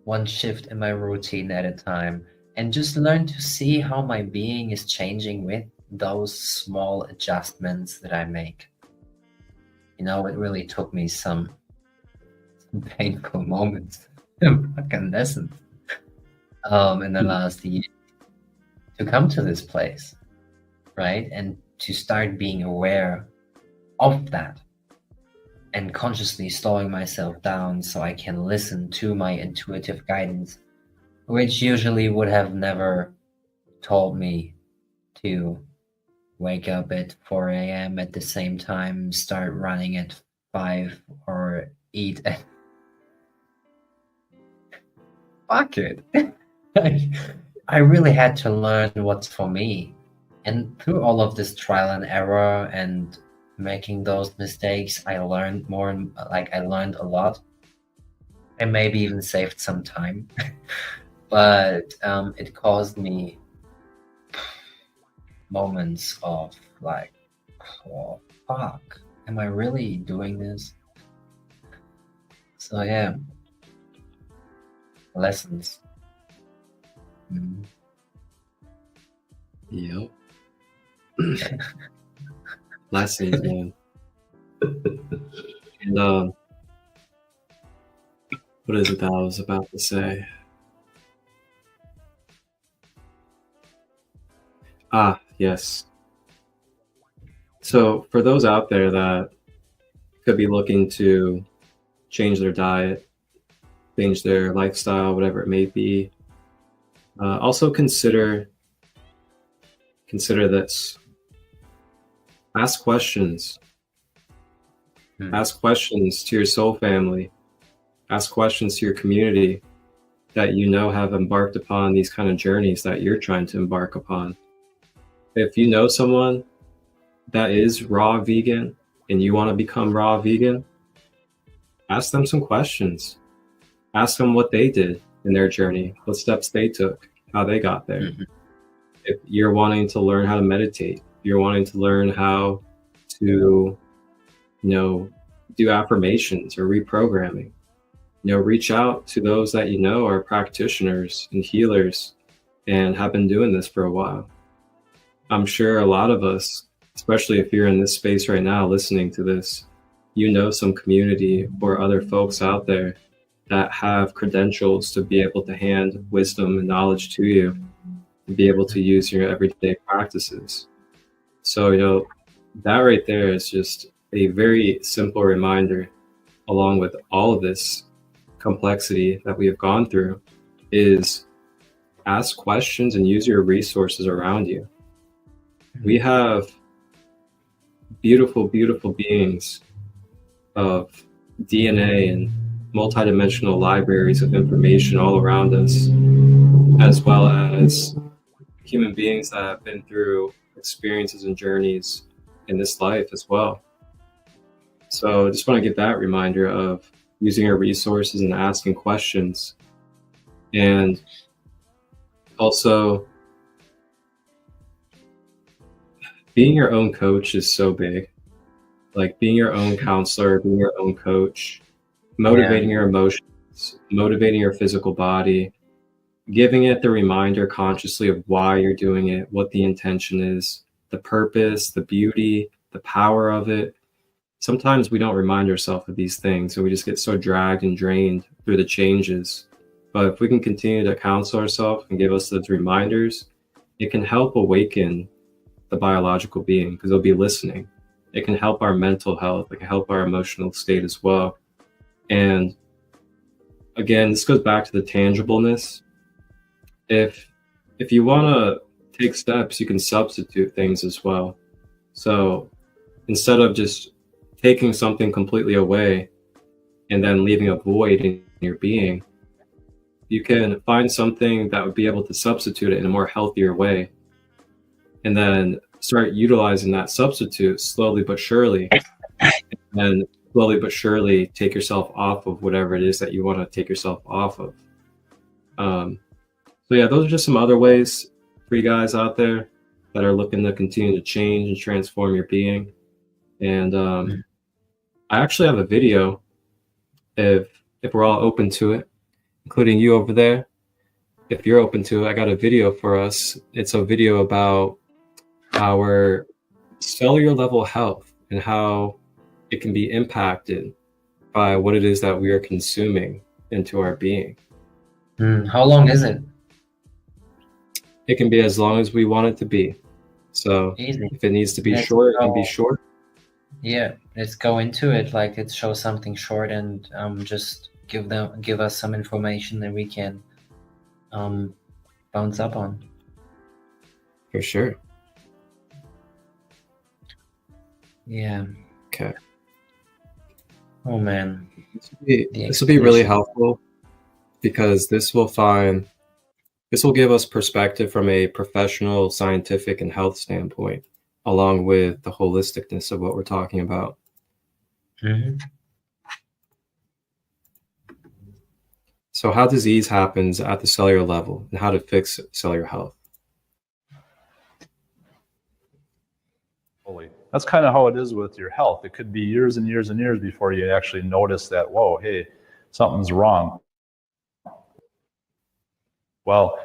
Speaker 4: one shift in my routine at a time, and just learn to see how my being is changing with those small adjustments that I make. You know, it really took me some painful moments, fucking lessons, in the last year to come to this place, right? And to start being aware of that and consciously slowing myself down so I can listen to my intuitive guidance, which usually would have never told me to wake up at 4 a.m. at the same time, start running at 5, or eat at... Fuck it. I really had to learn what's for me. And through all of this trial and error and making those mistakes, I learned more, and like, I learned a lot. I maybe even saved some time. But it caused me moments of like, oh, fuck, am I really doing this? So yeah, lessons. Mm.
Speaker 2: Yep. Lessons, man. And what is it that I was about to say? Yes. So for those out there that could be looking to change their diet, change their lifestyle, whatever it may be, also consider this. Ask questions. Ask questions to your soul family. Ask questions to your community that you know have embarked upon these kind of journeys that you're trying to embark upon. If you know someone that is raw vegan and you want to become raw vegan, ask them some questions. Ask them what they did in their journey, what steps they took, how they got there. Mm-hmm. If you're wanting to learn how to meditate, you're wanting to learn how to, do affirmations or reprogramming, reach out to those that are practitioners and healers and have been doing this for a while. I'm sure a lot of us, especially if you're in this space right now listening to this, some community or other folks out there that have credentials to be able to hand wisdom and knowledge to you, to be able to use your everyday practices. So, that right there is just a very simple reminder, along with all of this complexity that we have gone through, is ask questions and use your resources around you. We have beautiful, beautiful beings of DNA and multidimensional libraries of information all around us, as well as human beings that have been through experiences and journeys in this life as well. So I just want to give that reminder of using our resources and asking questions. And also, being your own coach is so big. Like being your own counselor, being your own coach, motivating your emotions, motivating your physical body, giving it the reminder consciously of why you're doing it, what the intention is, the purpose, the beauty, the power of it. Sometimes we don't remind ourselves of these things, and we just get so dragged and drained through the changes. But if we can continue to counsel ourselves and give us those reminders, it can help awaken the biological being, because they'll be listening. It can help our mental health. It can help our emotional state as well. And again, this goes back to the tangibleness. If you want to take steps, you can substitute things as well. So instead of just taking something completely away and then leaving a void in your being, you can find something that would be able to substitute it in a more healthier way, and then start utilizing that substitute slowly but surely, and slowly but surely take yourself off of whatever it is that you want to take yourself off of. So yeah, those are just some other ways for you guys out there that are looking to continue to change and transform your being. And I actually have a video, if we're all open to it, including you over there. If you're open to it, I got a video for us. It's a video about our cellular level health and how it can be impacted by what it is that we are consuming into our being.
Speaker 4: How long is it?
Speaker 2: It can be as long as we want it to be. So
Speaker 4: Easy.
Speaker 2: if it needs to be short, it can be short.
Speaker 4: Yeah, let's go into it. Like, let's show something short and just give us some information that we can bounce up on.
Speaker 2: For sure.
Speaker 4: Yeah.
Speaker 2: Okay.
Speaker 4: Oh man.
Speaker 2: This will be really helpful, because this will give us perspective from a professional, scientific, and health standpoint, along with the holisticness of what we're talking about.
Speaker 4: Mm-hmm.
Speaker 2: So how disease happens at the cellular level and how to fix cellular health.
Speaker 5: That's kind of how it is with your health. It could be years and years and years before you actually notice that, whoa, hey, something's wrong. Well,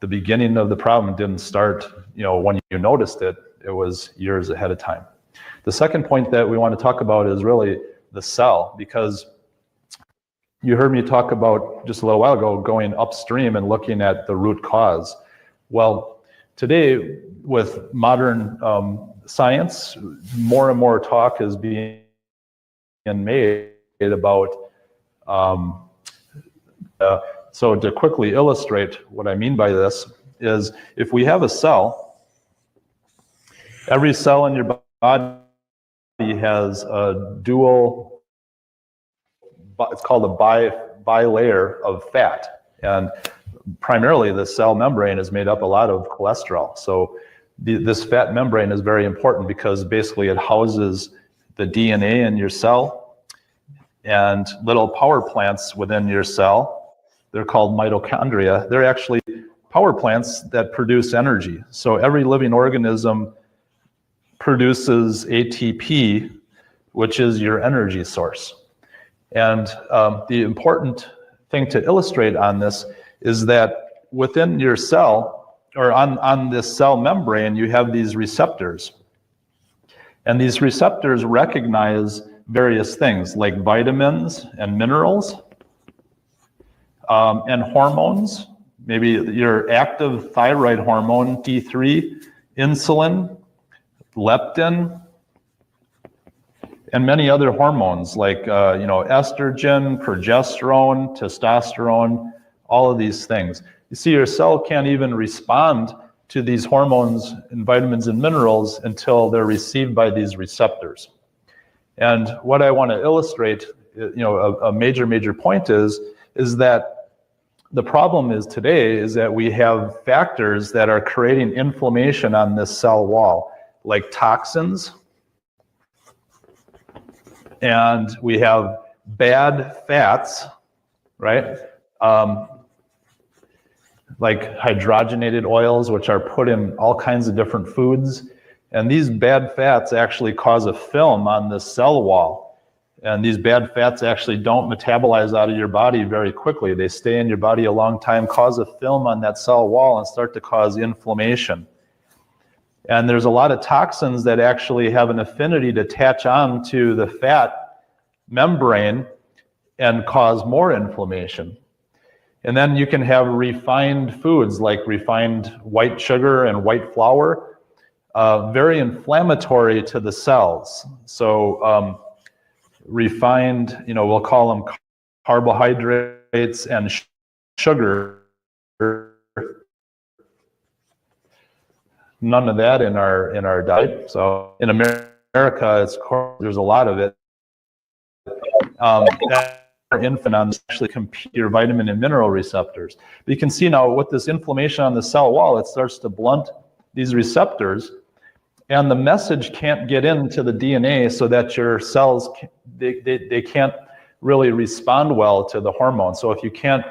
Speaker 5: the beginning of the problem didn't start, when you noticed it. It was years ahead of time. The second point that we want to talk about is really the cell, because you heard me talk about just a little while ago going upstream and looking at the root cause. Well, today with modern science, more and more talk is being made about so to quickly illustrate what I mean by this is, if we have a cell, every cell in your body has a dual, it's called a bilayer of fat. And primarily the cell membrane is made up a lot of cholesterol. So this fat membrane is very important, because basically it houses the DNA in your cell and little power plants within your cell. They're called mitochondria. They're actually power plants that produce energy. So every living organism produces ATP, which is your energy source. And the important thing to illustrate on this is that within your cell, or on this cell membrane, you have these receptors. And these receptors recognize various things like vitamins and minerals, and hormones, maybe your active thyroid hormone, T3, insulin, leptin, and many other hormones like estrogen, progesterone, testosterone, all of these things. You see, your cell can't even respond to these hormones and vitamins and minerals until they're received by these receptors. And what I want to illustrate, a major point is that the problem is today is that we have factors that are creating inflammation on this cell wall, like toxins, and we have bad fats, right? Like hydrogenated oils, which are put in all kinds of different foods. And these bad fats actually cause a film on the cell wall. And these bad fats actually don't metabolize out of your body very quickly. They stay in your body a long time, cause a film on that cell wall, and start to cause inflammation. And there's a lot of toxins that actually have an affinity to attach on to the fat membrane and cause more inflammation. And then you can have refined foods like refined white sugar and white flour, very inflammatory to the cells. So refined, we'll call them carbohydrates and sugar. None of that in our diet. So in America, there's a lot of it. That infant on actually compete your vitamin and mineral receptors. But you can see now with this inflammation on the cell wall, it starts to blunt these receptors, and the message can't get into the DNA, so that your cells they can't really respond well to the hormone. So if you can't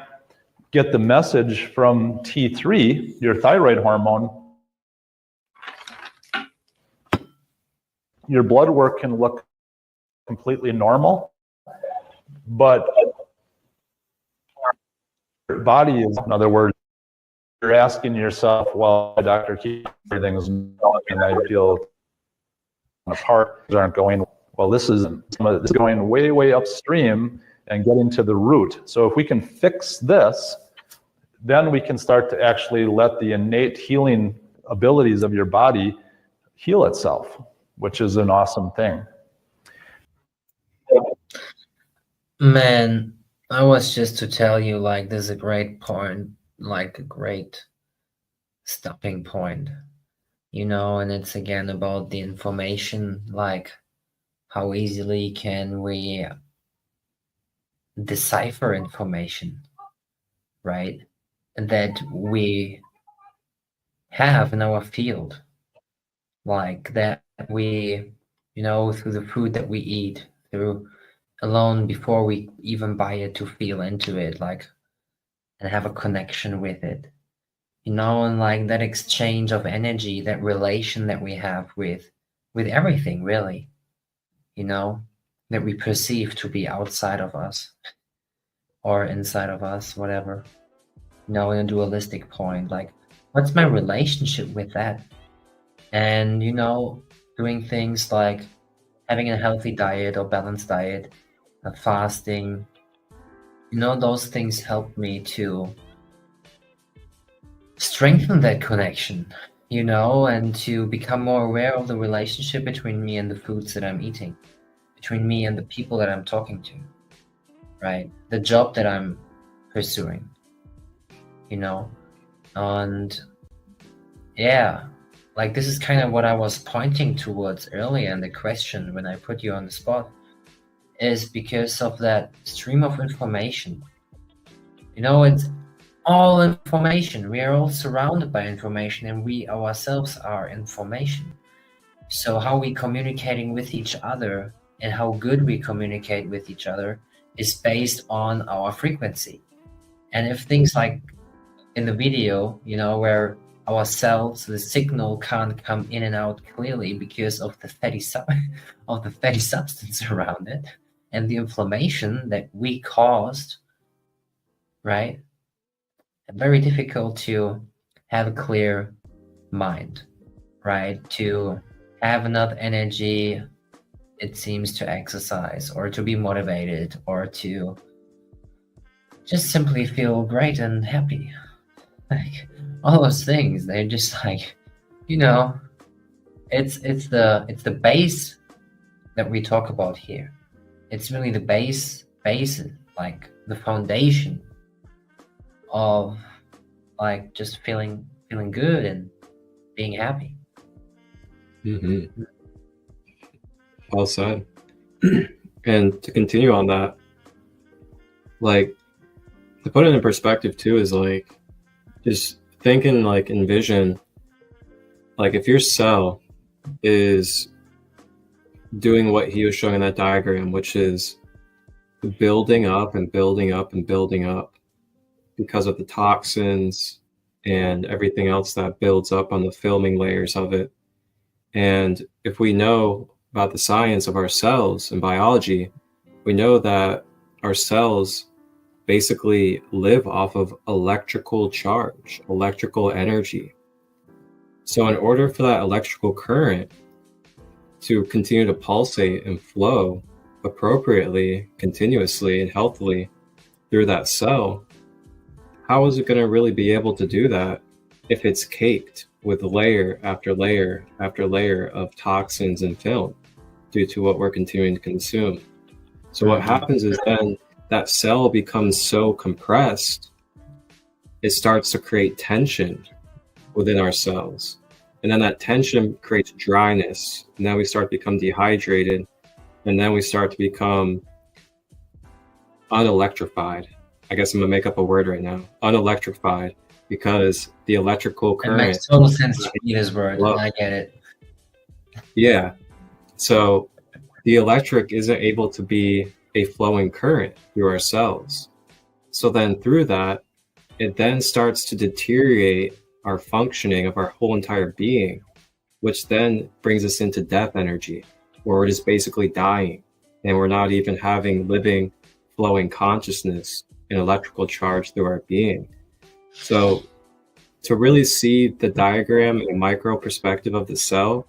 Speaker 5: get the message from T3, your thyroid hormone, your blood work can look completely normal, but your body is, in other words, you're asking yourself, well, doctor, everything's going, and I feel apart, aren't going well. This is going way, way upstream and getting to the root. So if we can fix this, then we can start to actually let the innate healing abilities of your body heal itself, which is an awesome thing.
Speaker 4: Man, I was just to tell you, like, this is a great point, like a great stopping point, and it's again about the information, like how easily can we decipher information, right? That we have in our field, like that we, through the food that we eat, through alone before we even buy it, to feel into it, like, and have a connection with it, and like that exchange of energy, that relation that we have with everything, really, that we perceive to be outside of us or inside of us, whatever, in a dualistic point, like, what's my relationship with that? And, doing things like having a healthy diet or balanced diet, fasting, those things help me to strengthen that connection, and to become more aware of the relationship between me and the foods that I'm eating, between me and the people that I'm talking to, right? The job that I'm pursuing, and yeah, like, this is kind of what I was pointing towards earlier in the question when I put you on the spot, is because of that stream of information. It's all information. We are all surrounded by information, and we ourselves are information. So how we communicating with each other and how good we communicate with each other is based on our frequency. And if things like in the video, where our cells, the signal can't come in and out clearly because of the fatty substance around it and the inflammation that we caused, right? Very difficult to have a clear mind, right? To have enough energy, it seems, to exercise or to be motivated or to just simply feel great and happy. Like, all those things, they're just like, it's the base that we talk about here. It's really the base, like the foundation of, like, just feeling good and being happy.
Speaker 2: Mm-hmm. Well said. And to continue on that, like, to put it in perspective too, is like, just think and like envision, like, if your cell is doing what he was showing in that diagram, which is building up and building up and building up because of the toxins and everything else that builds up on the filming layers of it. And if we know about the science of our cells and biology, we know that our cells basically live off of electrical charge, electrical energy. So in order for that electrical current to continue to pulsate and flow appropriately, continuously, and healthily through that cell, how is it going to really be able to do that if it's caked with layer after layer after layer of toxins and film due to what we're continuing to consume? So what happens is then that cell becomes so compressed, it starts to create tension within our cells. And then that tension creates dryness. And then we start to become dehydrated. And then we start to become unelectrified. I guess I'm gonna make up a word right now. Unelectrified, because the electrical current.
Speaker 4: It makes total sense to me, this word. I get it.
Speaker 2: Yeah. So the electric isn't able to be a flowing current through our cells. So then through that, it then starts to deteriorate our functioning of our whole entire being, which then brings us into death energy, where we're just basically dying, and we're not even having living, flowing consciousness and electrical charge through our being. So to really see the diagram in a micro perspective of the cell,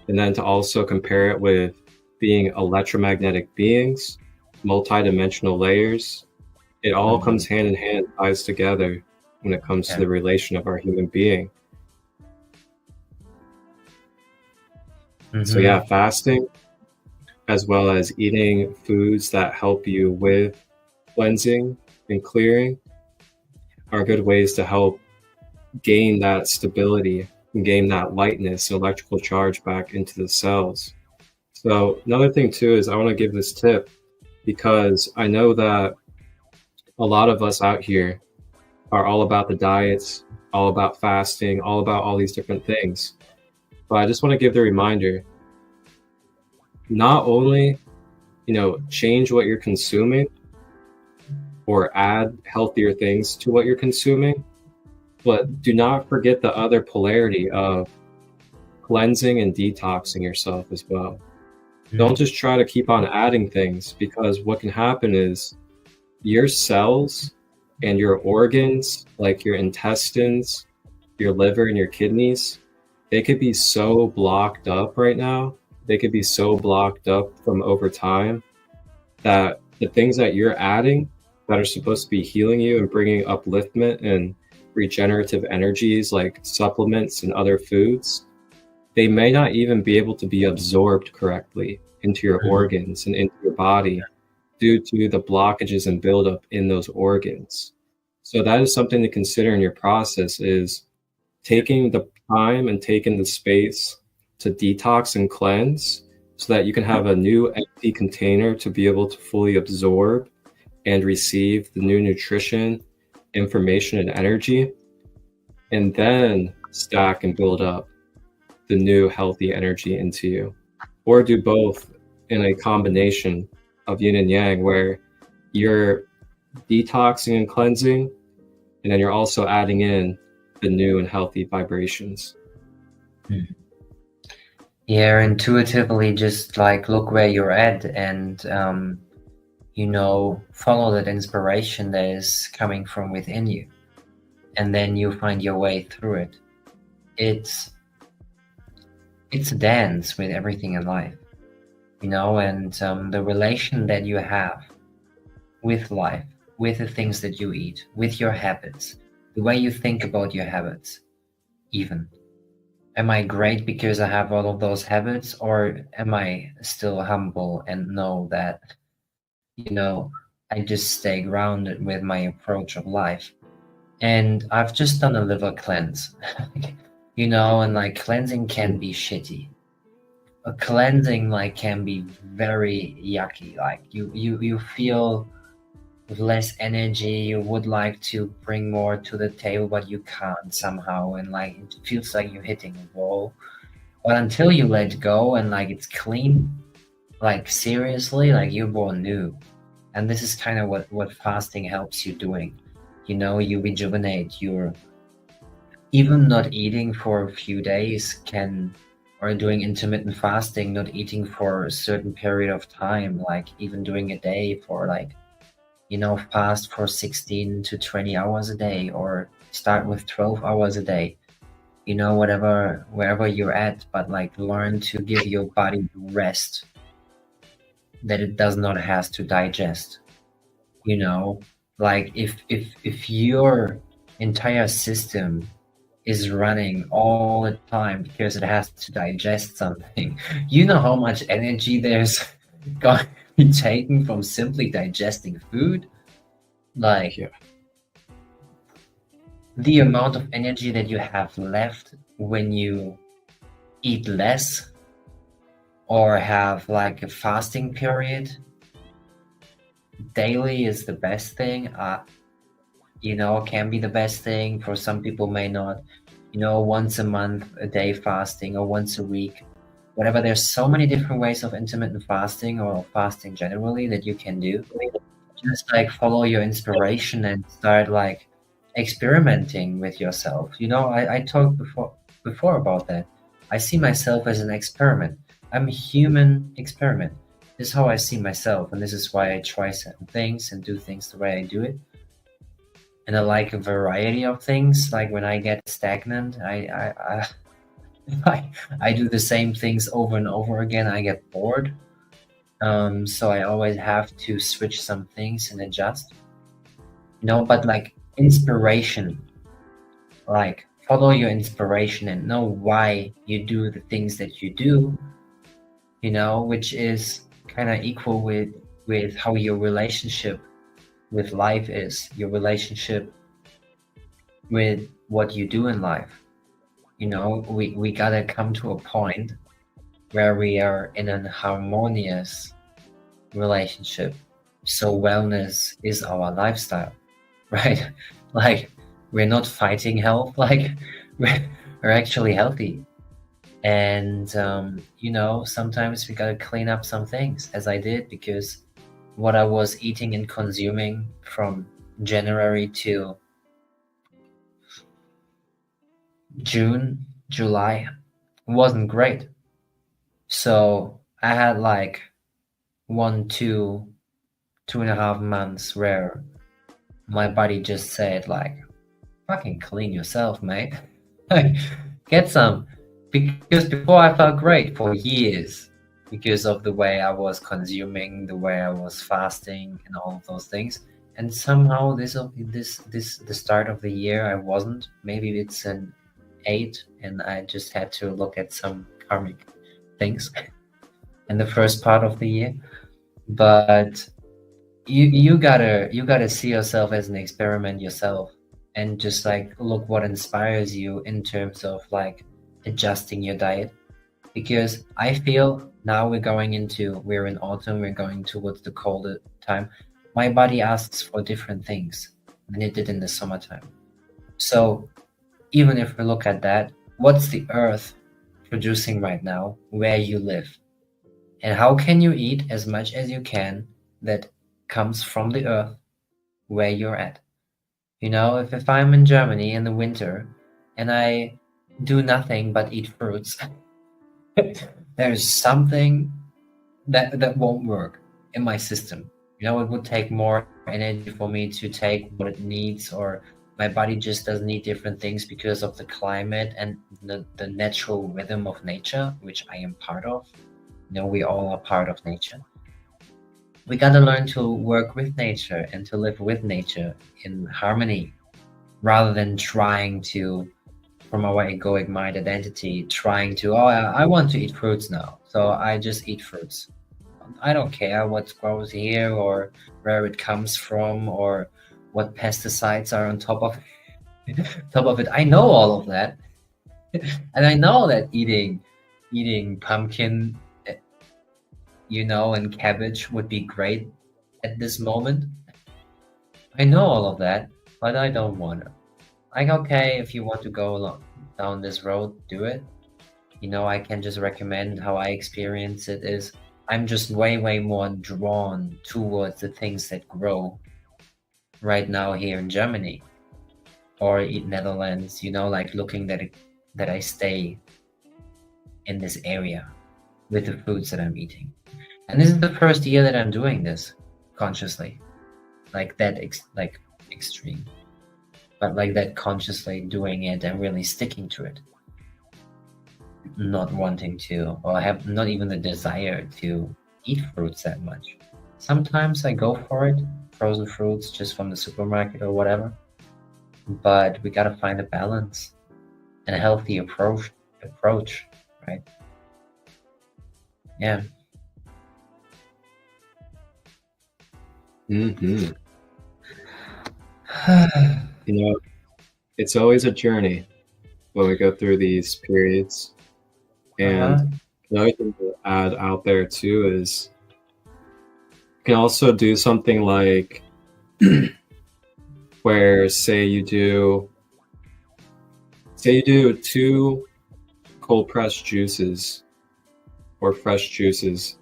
Speaker 2: and then to also compare it with being electromagnetic beings, multidimensional layers, it all comes hand in hand, ties together when it comes to the relation of our human being. So yeah, fasting, as well as eating foods that help you with cleansing and clearing, are good ways to help gain that stability and gain that lightness and electrical charge back into the cells. So another thing too is I want to give this tip, because I know that a lot of us out here are all about the diets, all about fasting, all about all these different things. But I just want to give the reminder, not only, change what you're consuming or add healthier things to what you're consuming, but do not forget the other polarity of cleansing and detoxing yourself as well. Don't just try to keep on adding things, because what can happen is your cells and your organs, like your intestines, your liver and your kidneys, they could be so blocked up right now. They could be so blocked up from over time that the things that you're adding that are supposed to be healing you and bringing upliftment and regenerative energies, like supplements and other foods, they may not even be able to be absorbed correctly into your organs and into your body due to the blockages and buildup in those organs. So that is something to consider in your process, is taking the time and taking the space to detox and cleanse, so that you can have a new empty container to be able to fully absorb and receive the new nutrition, information, and energy, and then stack and build up the new healthy energy into you. Or do both in a combination of yin and yang, where you're detoxing and cleansing, and then you're also adding in the new and healthy vibrations.
Speaker 4: Yeah, intuitively just like look where you're at and follow that inspiration that is coming from within you, and then you find your way through it. It's a dance with everything in life, and the relation that you have with life, with the things that you eat, with your habits, the way you think about your habits. Even, am I great because I have all of those habits, or am I still humble and know that I just stay grounded with my approach of life? And I've just done a liver cleanse, and like cleansing can be shitty. A cleansing can be very yucky. Like you feel with less energy, you would like to bring more to the table, but you can't somehow, and it feels like you're hitting a wall. But until you let go and it's clean, seriously, you're born new. And this is kind of what fasting helps you doing. You rejuvenate. You're even not eating for a few days or doing intermittent fasting, not eating for a certain period of time, even doing a day for fast for 16 to 20 hours a day, or start with 12 hours a day, wherever you're at, but learn to give your body rest that it does not have to digest. If your entire system is running all the time because it has to digest something, how much energy there's be taken from simply digesting food. Like,
Speaker 2: Yeah.
Speaker 4: the amount of energy that you have left when you eat less or have like a fasting period daily is the best thing. Can be the best thing. For some people may not. Once a month, a day fasting, or once a week, whatever. There's so many different ways of intermittent fasting or fasting generally that you can do. Just like follow your inspiration and start like experimenting with yourself. I talked before about that. I see myself as an experiment. I'm a human experiment. This is how I see myself, and this is why I try certain things and do things the way I do it. And I like a variety of things. Like when I get stagnant, I do the same things over and over again. I get bored. So I always have to switch some things and adjust. But like inspiration, like follow your inspiration and know why you do the things that you do, which is kind of equal with how your relationship with life is, your relationship with what you do in life. We gotta come to a point where we are in an harmonious relationship. So wellness is our lifestyle, right? Like we're not fighting health, like we're actually healthy. And sometimes we gotta clean up some things, as I did, because what I was eating and consuming from January to June, July wasn't great. So I had like 2.5 months where my body just said like, fucking clean yourself, mate. Get some. Because before I felt great for years because of the way I was consuming, the way I was fasting and all of those things. And somehow the start of the year I wasn't. Maybe it's an 8 and I just had to look at some karmic things in the first part of the year. But you gotta see yourself as an experiment yourself, and just like look what inspires you in terms of like adjusting your diet. Because I feel now we're in autumn, we're going towards the colder time. My body asks for different things than it did in the summertime. So even if we look at that, what's the earth producing right now where you live? And how can you eat as much as you can that comes from the earth where you're at? If I'm in Germany in the winter and I do nothing but eat fruits, there's something that won't work in my system. It would take more energy for me to take what it needs, or my body just doesn't need different things because of the climate and the natural rhythm of nature, which I am part of. We all are part of nature. We gotta learn to work with nature and to live with nature in harmony, rather than trying to, from our egoic mind identity, trying to, I want to eat fruits now, so I just eat fruits. I don't care what grows here or where it comes from or what pesticides are on top of it. I know all of that. And I know that eating pumpkin, and cabbage would be great at this moment. I know all of that, but I don't want to. Like, okay, if you want to go down this road, do it. I can just recommend how I experience it is I'm just way, way more drawn towards the things that grow right now here in Germany or in Netherlands, like looking that I stay in this area with the foods that I'm eating. And this is the first year that I'm doing this consciously, like that, like extreme, but like that consciously doing it and really sticking to it. Not wanting to, or have not even the desire to eat fruits that much. Sometimes I go for it, frozen fruits just from the supermarket or whatever. But we gotta find a balance and a healthy approach, right? Yeah.
Speaker 2: Mm-hmm. You know, it's always a journey when we go through these periods. And another thing to add out there too is you can also do something like where say you do 2 cold pressed juices or fresh juices,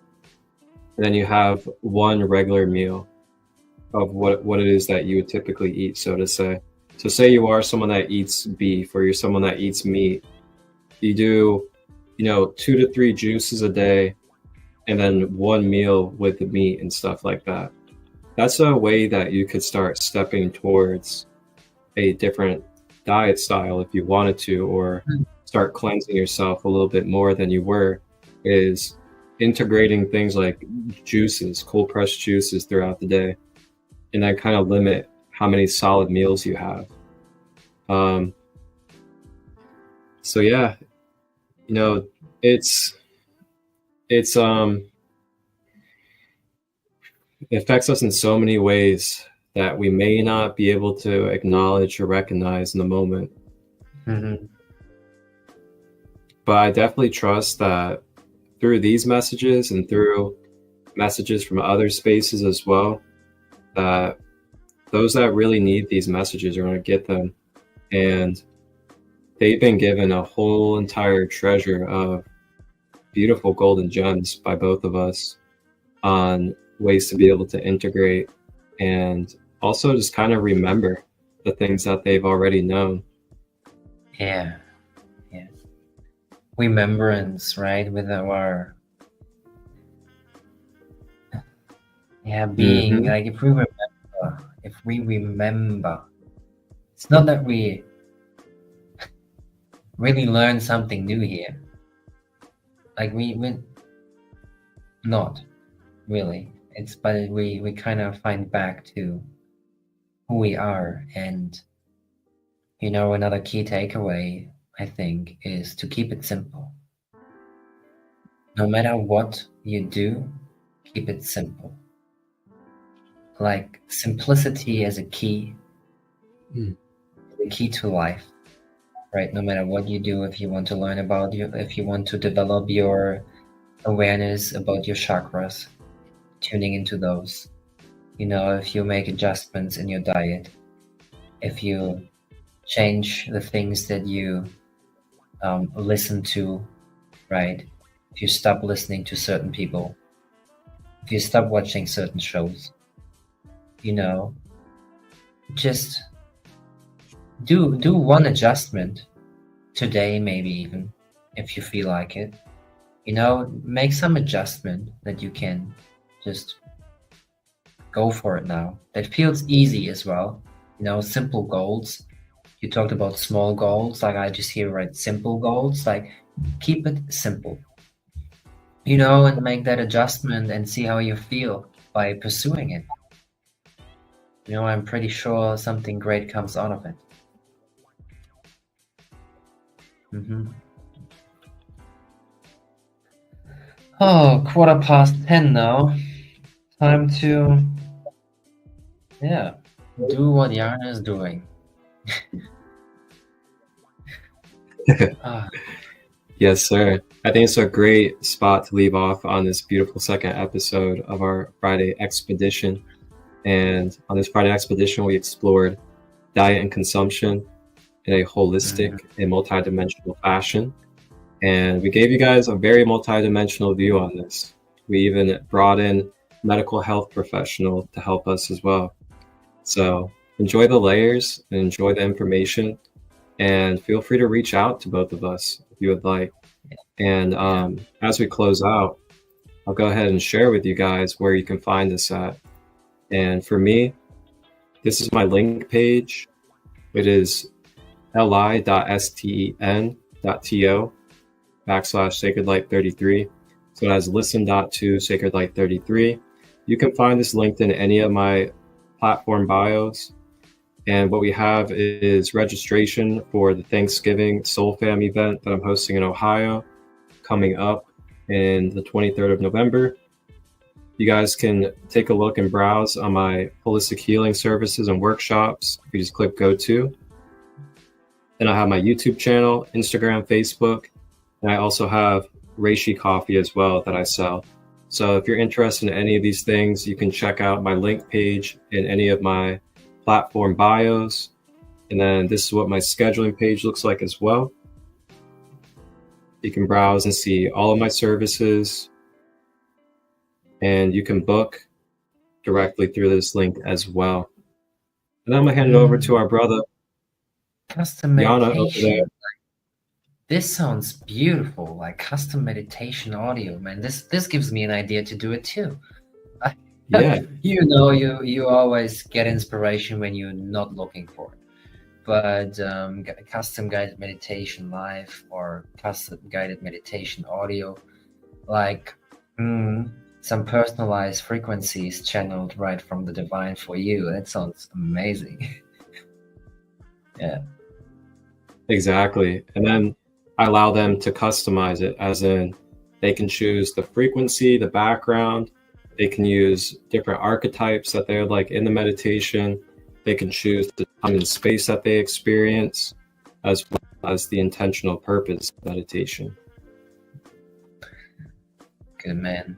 Speaker 2: and then you have 1 regular meal of what it is that you would typically eat, so to say. So say you are someone that eats beef or you're someone that eats meat, you do 2 to 3 juices a day and then 1 meal with the meat and stuff like that. That's a way that you could start stepping towards a different diet style if you wanted to, or start cleansing yourself a little bit more than you were, is integrating things like juices, cold pressed juices throughout the day, and then kind of limit how many solid meals you have. So yeah, it's it affects us in so many ways that we may not be able to acknowledge or recognize in the moment.
Speaker 4: Mm-hmm.
Speaker 2: But I definitely trust that through these messages and through messages from other spaces as well, that those that really need these messages are going to get them. And they've been given a whole entire treasure of beautiful golden gems by both of us on ways to be able to integrate and also just kind of remember the things that they've already known.
Speaker 4: Yeah. Remembrance, right? With our being.
Speaker 2: Mm-hmm.
Speaker 4: Like if we remember, it's not that we really learn something new here. Like we not really. But we kind of find back to who we are. And another key takeaway, I think, is to keep it simple. No matter what you do, keep it simple. Like simplicity as a key, the key to life, right? No matter what you do, if you want to learn about if you want to develop your awareness about your chakras, tuning into those, if you make adjustments in your diet, if you change the things that you listen to, right? If you stop listening to certain people, if you stop watching certain shows, just do one adjustment today, maybe even if you feel like it. Make some adjustment that you can just go for it now. That feels easy as well. Simple goals. You talked about small goals, like I just hear, right? Simple goals, like keep it simple, and make that adjustment and see how you feel by pursuing it. I'm pretty sure something great comes out of it. Mm-hmm. Oh, 10:15 now. Time to, do what Jarne is doing.
Speaker 2: Yes, sir. I think it's a great spot to leave off on this beautiful second episode of our Friday expedition. And on this Friday expedition, we explored diet and consumption in a holistic and multidimensional fashion. And we gave you guys a very multidimensional view on this. We even brought in medical health professional to help us as well. So enjoy the layers and enjoy the information, and feel free to reach out to both of us if you would like. And as we close out, I'll go ahead and share with you guys where you can find us at. And for me, this is my link page. It is li.sten.to/sacredlight33. So it has listen.to/sacredlight33. You can find this linked in any of my platform bios. And what we have is registration for the Thanksgiving Soul Fam event that I'm hosting in Ohio, coming up in the 23rd of November. You guys can take a look and browse on my holistic healing services and workshops. You just click go to. Then I have my YouTube channel, Instagram, Facebook, and I also have Reishi coffee as well that I sell. So if you're interested in any of these things, you can check out my link page in any of my platform bios. And then this is what my scheduling page looks like as well. You can browse and see all of my services, and you can book directly through this link as well. And then I'm gonna hand it over to our brother,
Speaker 4: Custom
Speaker 2: Yana, over
Speaker 4: meditation.
Speaker 2: there.
Speaker 4: This sounds beautiful, like custom meditation audio, man. This gives me an idea to do it too.
Speaker 2: Yeah,
Speaker 4: You know, you always get inspiration when you're not looking for it. But custom guided meditation live or custom guided meditation audio, like some personalized frequencies channeled right from the divine for you. That sounds amazing. Yeah.
Speaker 2: exactly. And then I allow them to customize it, as in they can choose the frequency, the background. They can use different archetypes that they're like in the meditation. They can choose the time and space that they experience, as well as the intentional purpose of meditation.
Speaker 4: Good man.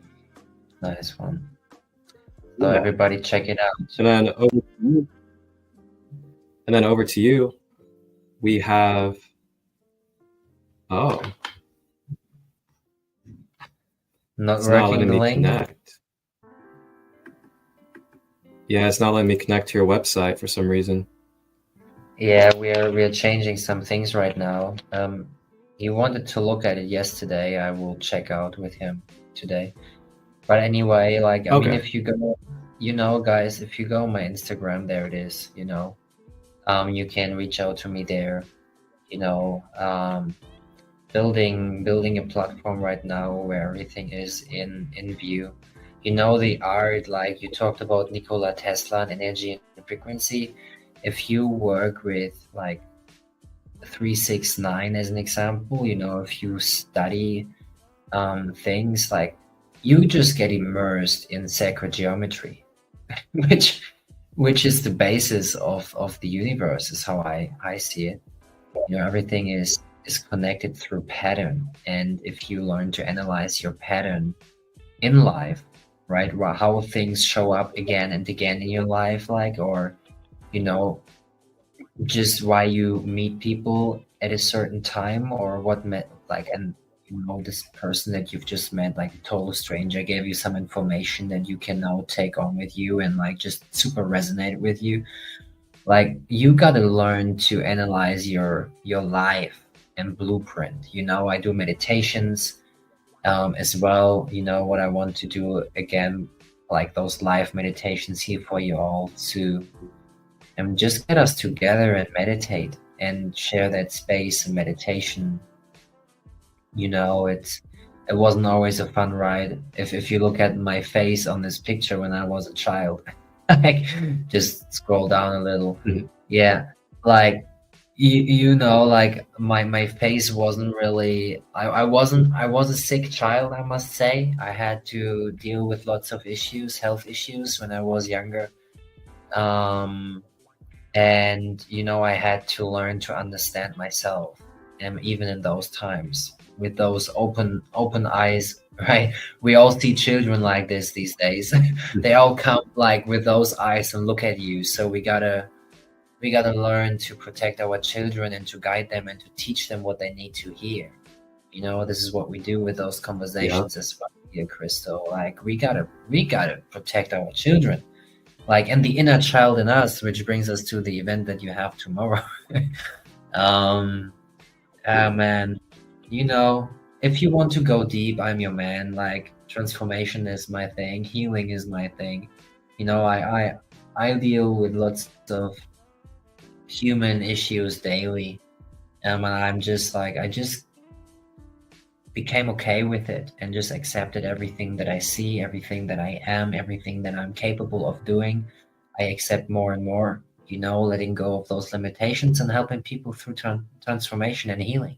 Speaker 4: Nice one. So everybody check it out.
Speaker 2: And then over to you, we have
Speaker 4: Not
Speaker 2: it's not
Speaker 4: working
Speaker 2: letting
Speaker 4: the
Speaker 2: me
Speaker 4: link.
Speaker 2: connect. Yeah, it's not letting me connect to your website for some reason.
Speaker 4: Yeah, we're changing some things right now. He wanted to look at it yesterday. I will check out with him today. But anyway, like I mean,
Speaker 2: Okay.
Speaker 4: if you go, you know, guys, if you go on my Instagram, there it is. You know, you can reach out to me there. You know, building a platform right now where everything is in view. You know, the art, like you talked about Nikola Tesla and energy and frequency. If you work with like 369 as an example, you know, if you study things like, you just get immersed in sacred geometry, which is the basis of the universe, is how I see it. You know, everything is connected through pattern, and if you learn to analyze your pattern in life, right, how things show up again and again in your life, like, or you know, just why you meet people at a certain time, or what met, like, and you know, this person that you've just met, like a total stranger, gave you some information that you can now take on with you and like just super resonate with you. Like, you gotta learn to analyze your life and blueprint. You know, I do meditations as well. You know, what I want to do again, like those live meditations here for you all to just get us together and meditate and share that space and meditation. You know, it wasn't always a fun ride. If you look at my face on this picture when I was a child, like, just scroll down a little.
Speaker 2: Mhm.
Speaker 4: Yeah, like you know, like my face wasn't really. I was a sick child, I must say. I had to deal with lots of issues, health issues, when I was younger. And you know, I had to learn to understand myself, and even in those times, with those open eyes, right? We all see children like this these days. They all come like with those eyes and look at you. So we gotta learn to protect our children and to guide them and to teach them what they need to hear. You know, this is what we do with those conversations as well here, Christo. Like, we gotta protect our children, like, and the inner child in us, which brings us to the event that you have tomorrow. Man, you know, if you want to go deep, I'm your man. Like, transformation is my thing, healing is my thing. You know, I deal with lots of human issues daily, and I'm just like, I just became okay with it and just accepted everything that I see, everything that I am, everything that I'm capable of doing. I accept more and more, you know, letting go of those limitations and helping people through transformation and healing.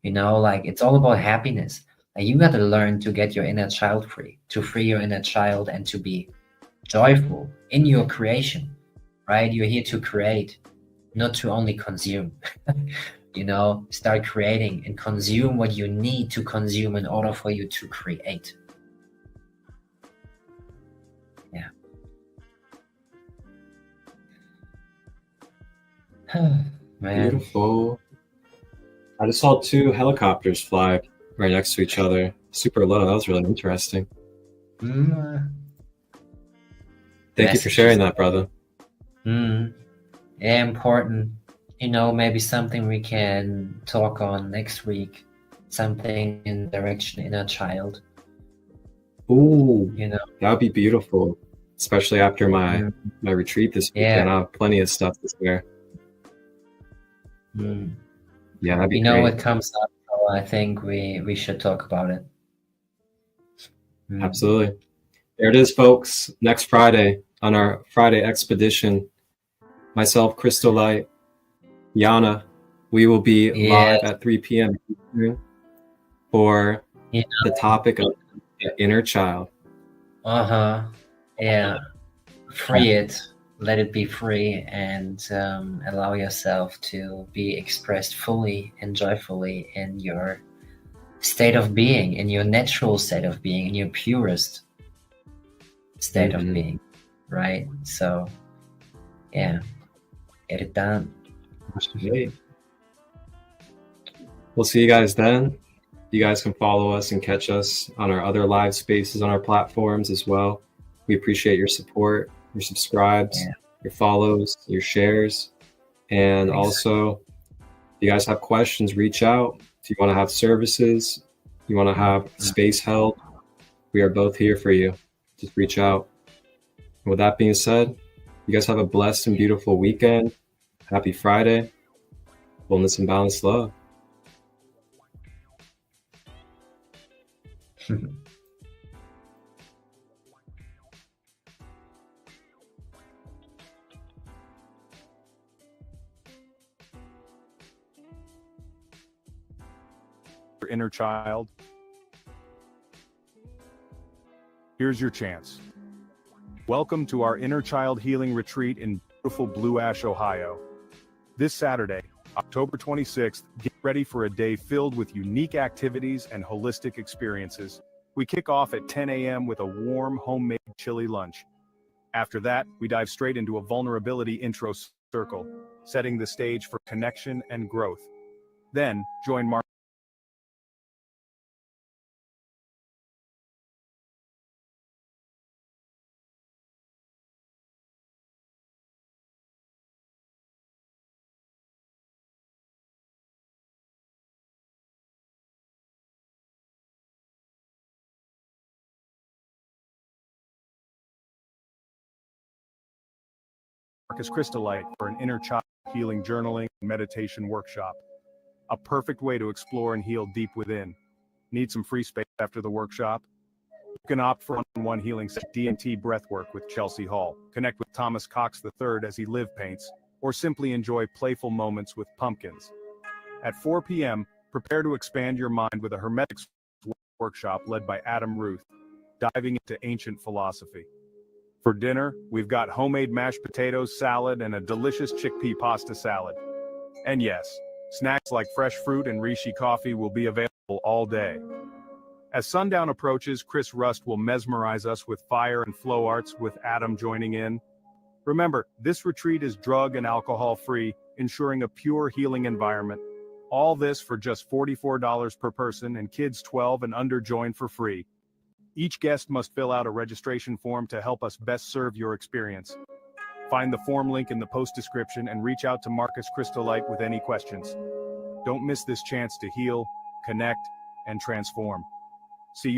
Speaker 4: You know, like, it's all about happiness. And you got to learn to get your inner child free, to free your inner child and to be joyful in your creation, right? You're here to create, not to only consume. Start creating and consume what you need to consume in order for you to create. Yeah. Man.
Speaker 2: Beautiful. I just saw 2 helicopters fly right next to each other, super low. That was really interesting. Thank you for sharing that, brother.
Speaker 4: Yeah, important. Maybe something we can talk on next week. Something in direction inner child.
Speaker 2: Ooh, that would be beautiful, especially after my retreat this weekend. I have plenty of stuff to share. Yeah, that'd be great.
Speaker 4: What comes up, so I think we should talk about it.
Speaker 2: Absolutely. There it is, folks. Next Friday on our Friday expedition, myself, ChristoLight, Yana, we will be live at 3 p.m. for the topic of the inner child.
Speaker 4: Yeah. Free it. Let it be free, and allow yourself to be expressed fully and joyfully in your state of being, in your natural state of being, in your purest state of being, right? So, yeah, get it done.
Speaker 2: We'll see you guys then. You guys can follow us and catch us on our other live spaces on our platforms as well. We appreciate your support, your subscribes, your follows, your shares. And also, if you guys have questions, reach out. If you want to have services, you want to have space held, we are both here for you. Just reach out. And with that being said, you guys have a blessed and beautiful weekend. Happy Friday. Wellness and balanced love.
Speaker 5: Your inner child. Here's your chance. Welcome to our Inner Child Healing Retreat in beautiful Blue Ash, Ohio. This Saturday, October 26th, get ready for a day filled with unique activities and holistic experiences. We kick off at 10 a.m. with a warm, homemade chili lunch. After that, we dive straight into a vulnerability intro circle, setting the stage for connection and growth. Then, join Marcus ChristoLight for an inner child healing journaling and meditation workshop. A perfect way to explore and heal deep within. Need some free space after the workshop? You can opt for one-on-one healing DMT breathwork with Chelsea Hall. Connect with Thomas Cox III as he live paints, or simply enjoy playful moments with pumpkins. At 4 p.m., prepare to expand your mind with a Hermetics workshop led by Adam Ruth, diving into ancient philosophy. For dinner, we've got homemade mashed potatoes, salad, and a delicious chickpea pasta salad. And yes, snacks like fresh fruit and Rishi coffee will be available all day. As sundown approaches, Chris Rust will mesmerize us with fire and flow arts, with Adam joining in. Remember, this retreat is drug and alcohol-free, ensuring a pure healing environment. All this for just $44 per person, and kids 12 and under join for free. Each guest must fill out a registration form to help us best serve your experience. Find the form link in the post description and reach out to Marcus ChristoLight with any questions. Don't miss this chance to heal, connect, and transform. See you